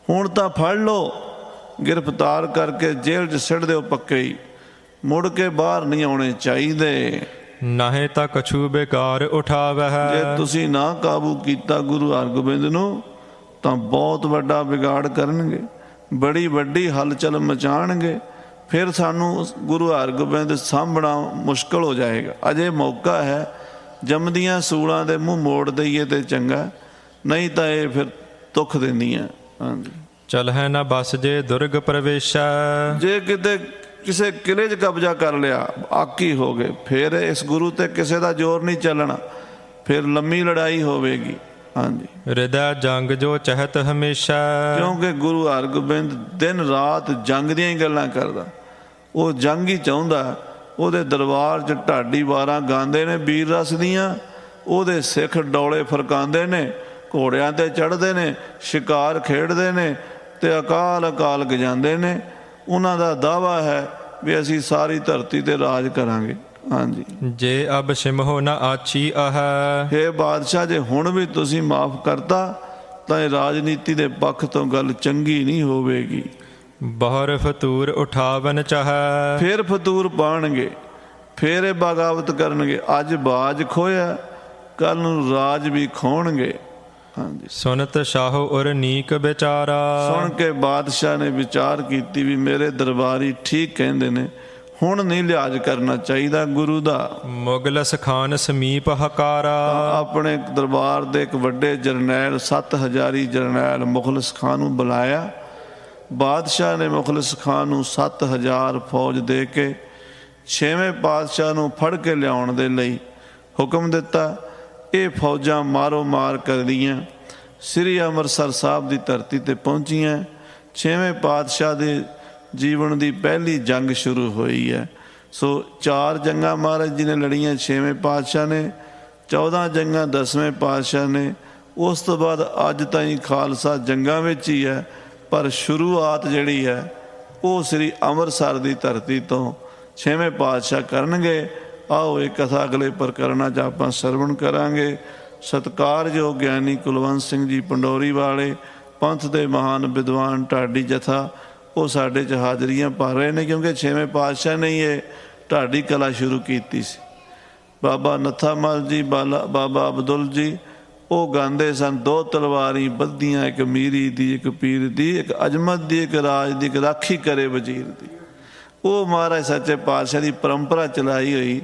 ਹੁਣ ਤਾਂ ਫੜ ਲਓ, ਗ੍ਰਿਫਤਾਰ ਕਰਕੇ ਜੇਲ੍ਹ 'ਚ ਸਿੱਟ ਦਿਓ ਪੱਕੇ ਹੀ। ਮੁੜ ਕੇ ਬਾਹਰ ਨਹੀਂ ਆਉਣੇ ਚਾਹੀਦੇ। ਨਾਹੇ ਤਾਂ ਕਛੂ ਬੇਕਾਰ ਉਠਾਵਹਿ। ਜੇ ਤੁਸੀਂ ਨਾ ਕਾਬੂ ਕੀਤਾ ਗੁਰੂ ਹਰਗੋਬਿੰਦ ਨੂੰ ਤਾਂ ਬਹੁਤ ਵੱਡਾ ਵਿਗਾੜ ਕਰਨਗੇ, ਬੜੀ ਵੱਡੀ ਹਲਚਲ ਮਚਾਉਣਗੇ। ਫਿਰ ਸਾਨੂੰ ਗੁਰੂ ਹਰਗੋਬਿੰਦ ਸਾਂਭਣਾ ਮੁਸ਼ਕਲ ਹੋ ਜਾਏਗਾ। ਅਜੇ ਮੌਕਾ ਹੈ, ਜੰਮਦੀਆਂ ਸੂਲਾਂ ਦੇ ਮੂੰਹ ਮੋੜ ਦਈਏ ਤੇ ਚੰਗਾ, ਨਹੀਂ ਤਾਂ ਇਹ ਫਿਰ ਦੁੱਖ ਦਿੰਦੀਆਂ। ਹਾਂਜੀ, ਚਲਹਿ ਨਾ ਬਸ ਜੇ ਦੁਰਗ ਪ੍ਰਵੇਸ਼ੈ। ਜੇ ਕਿਤੇ ਕਿਸੇ ਕਿਲੇ 'ਚ ਕਬਜ਼ਾ ਕਰ ਲਿਆ, ਆਕੀ ਹੋ ਗਏ, ਫਿਰ ਇਸ ਗੁਰੂ ਤੇ ਕਿਸੇ ਦਾ ਜ਼ੋਰ ਨਹੀਂ ਚੱਲਣਾ, ਫਿਰ ਲੰਮੀ ਲੜਾਈ ਹੋਵੇਗੀ। ਹਾਂਜੀ, ਹਿਰਦੈ ਜੰਗ ਜੋ ਚਹਿਤ ਹਮੇਸ਼ਾ। ਕਿਉਂਕਿ ਗੁਰੂ ਹਰਗੋਬਿੰਦ ਦਿਨ ਰਾਤ ਜੰਗ ਦੀਆਂ ਹੀ ਗੱਲਾਂ ਕਰਦਾ। ਉਹ ਜੰਗ ਹੀ ਚਾਹੁੰਦਾ। ਉਹਦੇ ਦਰਬਾਰ 'ਚ ਢਾਡੀ ਵਾਰਾਂ ਗਾਉਂਦੇ ਨੇ ਵੀਰ ਰਸ ਦੀਆਂ, ਉਹਦੇ ਸਿੱਖ ਡੌਲੇ ਫਰਕਾਉਂਦੇ ਨੇ, ਘੋੜਿਆਂ ਤੇ ਚੜ੍ਹਦੇ ਨੇ, ਸ਼ਿਕਾਰ ਖੇਡਦੇ ਨੇ ਤੇ ਅਕਾਲ ਅਕਾਲ ਗਜਾਉਂਦੇ ਨੇ। ਉਹਨਾਂ ਦਾ ਦਾਅਵਾ ਹੈ ਵੀ ਅਸੀਂ ਸਾਰੀ ਧਰਤੀ ਤੇ ਰਾਜ ਕਰਾਂਗੇ। ਹਾਂਜੀ, ਜੇ ਅਬ ਸਿਮਹੋ ਨ ਆਛੀ ਆਹੈ। ਹੇ ਬਾਦਸ਼ਾਹ, ਜੇ ਹੁਣ ਵੀ ਤੁਸੀਂ ਮਾਫ ਕਰਤਾ ਤਾਂ ਇਹ ਰਾਜਨੀਤੀ ਦੇ ਪੱਖ ਤੋਂ ਗੱਲ ਚੰਗੀ ਨਹੀਂ ਹੋਵੇਗੀ। ਬਹੁਰ ਫਤੂਰ ਉਠਾਵਨ ਚਾਹੈ। ਫਿਰ ਫਤੂਰ ਪਾਣਗੇ, ਫਿਰ ਇਹ ਬਗਾਵਤ ਕਰਨਗੇ। ਅੱਜ ਬਾਜ ਖੋਇਆ, ਕੱਲ ਨੂੰ ਰਾਜ ਵੀ ਖੋਣਗੇ। ਹਾਂਜੀ, ਸੁਨਤ ਸ਼ਾਹੋ ਉਰ ਨੀਕ ਵਿਚਾਰਾ। ਸੁਣ ਕੇ ਬਾਦਸ਼ਾਹ ਨੇ ਵਿਚਾਰ ਕੀਤੀ ਵੀ ਮੇਰੇ ਦਰਬਾਰੀ ਠੀਕ ਕਹਿੰਦੇ ਨੇ, ਹੁਣ ਨਹੀਂ ਲਿਹਾਜ਼ ਕਰਨਾ ਚਾਹੀਦਾ ਗੁਰੂ ਦਾ। ਮੁਗਲਸ ਖਾਨ ਸਮੀਪ ਹਕਾਰਾ। ਆਪਣੇ ਦਰਬਾਰ ਦੇ ਇੱਕ ਵੱਡੇ ਜਰਨੈਲ 7000 ਜਰਨੈਲ ਮੁਖਲਿਸ ਖਾਨ ਨੂੰ ਬੁਲਾਇਆ। ਬਾਦਸ਼ਾਹ ਨੇ ਮੁਖਲਿਸ ਖਾਨ ਨੂੰ 7000 ਫੌਜ ਦੇ ਕੇ 6ਵੇਂ ਪਾਤਸ਼ਾਹ ਨੂੰ ਫੜ ਕੇ ਲਿਆਉਣ ਦੇ ਲਈ ਹੁਕਮ ਦਿੱਤਾ। ਇਹ ਫੌਜਾਂ ਮਾਰੋ ਮਾਰ ਕਰਦੀਆਂ ਸ੍ਰੀ ਅੰਮ੍ਰਿਤਸਰ ਸਾਹਿਬ ਦੀ ਧਰਤੀ ਤੇ ਪਹੁੰਚੀਆਂ। 6ਵੇਂ ਪਾਤਸ਼ਾਹ ਦੇ ਜੀਵਨ ਦੀ ਪਹਿਲੀ ਜੰਗ ਸ਼ੁਰੂ ਹੋਈ ਹੈ। ਸੋ 4 ਜੰਗਾਂ ਮਹਾਰਾਜ ਜੀ ਨੇ ਲੜੀਆਂ 6ਵੇਂ ਪਾਤਸ਼ਾਹ ਨੇ, 14 ਜੰਗਾਂ 10ਵੇਂ ਪਾਤਸ਼ਾਹ ਨੇ। ਉਸ ਤੋਂ ਬਾਅਦ ਅੱਜ ਤਾਈਂ ਖਾਲਸਾ ਜੰਗਾਂ ਵਿੱਚ ਹੀ ਹੈ, ਪਰ ਸ਼ੁਰੂਆਤ ਜਿਹੜੀ ਹੈ ਉਹ ਸ੍ਰੀ ਅੰਮ੍ਰਿਤਸਰ ਦੀ ਧਰਤੀ ਤੋਂ 6ਵੇਂ ਪਾਤਸ਼ਾਹ ਕਰਨਗੇ। ਆਓ ਇਹ ਕਥਾ ਅਗਲੇ ਪ੍ਰਕਰਨਾਂ 'ਚ ਆਪਾਂ ਸਰਵਣ ਕਰਾਂਗੇ। ਸਤਿਕਾਰਯੋਗ ਗਿਆਨੀ ਕੁਲਵੰਤ ਸਿੰਘ ਜੀ ਪੰਡੋਰੀ ਵਾਲੇ, ਪੰਥ ਦੇ ਮਹਾਨ ਵਿਦਵਾਨ ਢਾਡੀ ਜਥਾ, ਉਹ ਸਾਡੇ 'ਚ ਹਾਜ਼ਰੀਆਂ ਭਰ ਰਹੇ ਨੇ, ਕਿਉਂਕਿ 6ਵੇਂ ਪਾਤਸ਼ਾਹ ਨੇ ਇਹ ਢਾਡੀ ਕਲਾ ਸ਼ੁਰੂ ਕੀਤੀ ਸੀ। ਬਾਬਾ ਨੱਥਾ ਮਲ ਜੀ, ਬਾਬਾ ਅਬਦੁੱਲ ਜੀ, ਉਹ ਗਾਉਂਦੇ ਸਨ, 2 ਤਲਵਾਰੀ ਬੱਧੀਆਂ, ਇੱਕ ਮੀਰੀ ਦੀ, ਇੱਕ ਪੀਰ ਦੀ, ਇੱਕ ਅਜਮਤ ਦੀ, ਇੱਕ ਰਾਜ ਦੀ, ਇੱਕ ਰਾਖੀ ਕਰੇ ਵਜ਼ੀਰ ਦੀ। ਉਹ ਮਹਾਰਾਜ ਸੱਚੇ ਪਾਤਸ਼ਾਹ ਦੀ ਪਰੰਪਰਾ ਚਲਾਈ ਹੋਈ।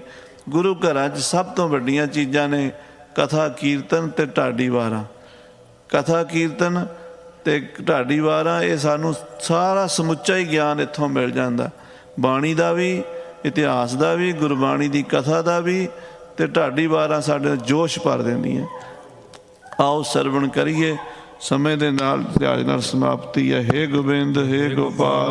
ਗੁਰੂ ਘਰਾਂ 'ਚ ਸਭ ਤੋਂ ਵੱਡੀਆਂ ਚੀਜ਼ਾਂ ਨੇ ਕਥਾ ਕੀਰਤਨ ਤੇ ਢਾਡੀ ਵਾਰਾਂ। ਕਥਾ ਕੀਰਤਨ ਤੇ ਢਾਡੀ ਵਾਰਾਂ, ਇਹ ਸਾਨੂੰ ਸਾਰਾ ਸਮੁੱਚਾ ਹੀ ਗਿਆਨ ਇੱਥੋਂ ਮਿਲ ਜਾਂਦਾ, ਬਾਣੀ ਦਾ ਵੀ, ਇਤਿਹਾਸ ਦਾ ਵੀ, ਗੁਰਬਾਣੀ ਦੀ ਕਥਾ ਦਾ ਵੀ। ਤੇ ਢਾਡੀ ਵਾਰਾਂ ਸਾਡੇ ਜੋਸ਼ ਭਰ ਦਿੰਦੀਆਂ। ਆਓ ਸਰਵਣ ਕਰੀਏ। ਸਮੇਂ ਦੇ ਨਾਲ ਸਮਾਪਤੀ ਹੈ। ਹੇ ਗੋਬਿੰਦ, ਹੇ ਗੋਪਾਲ।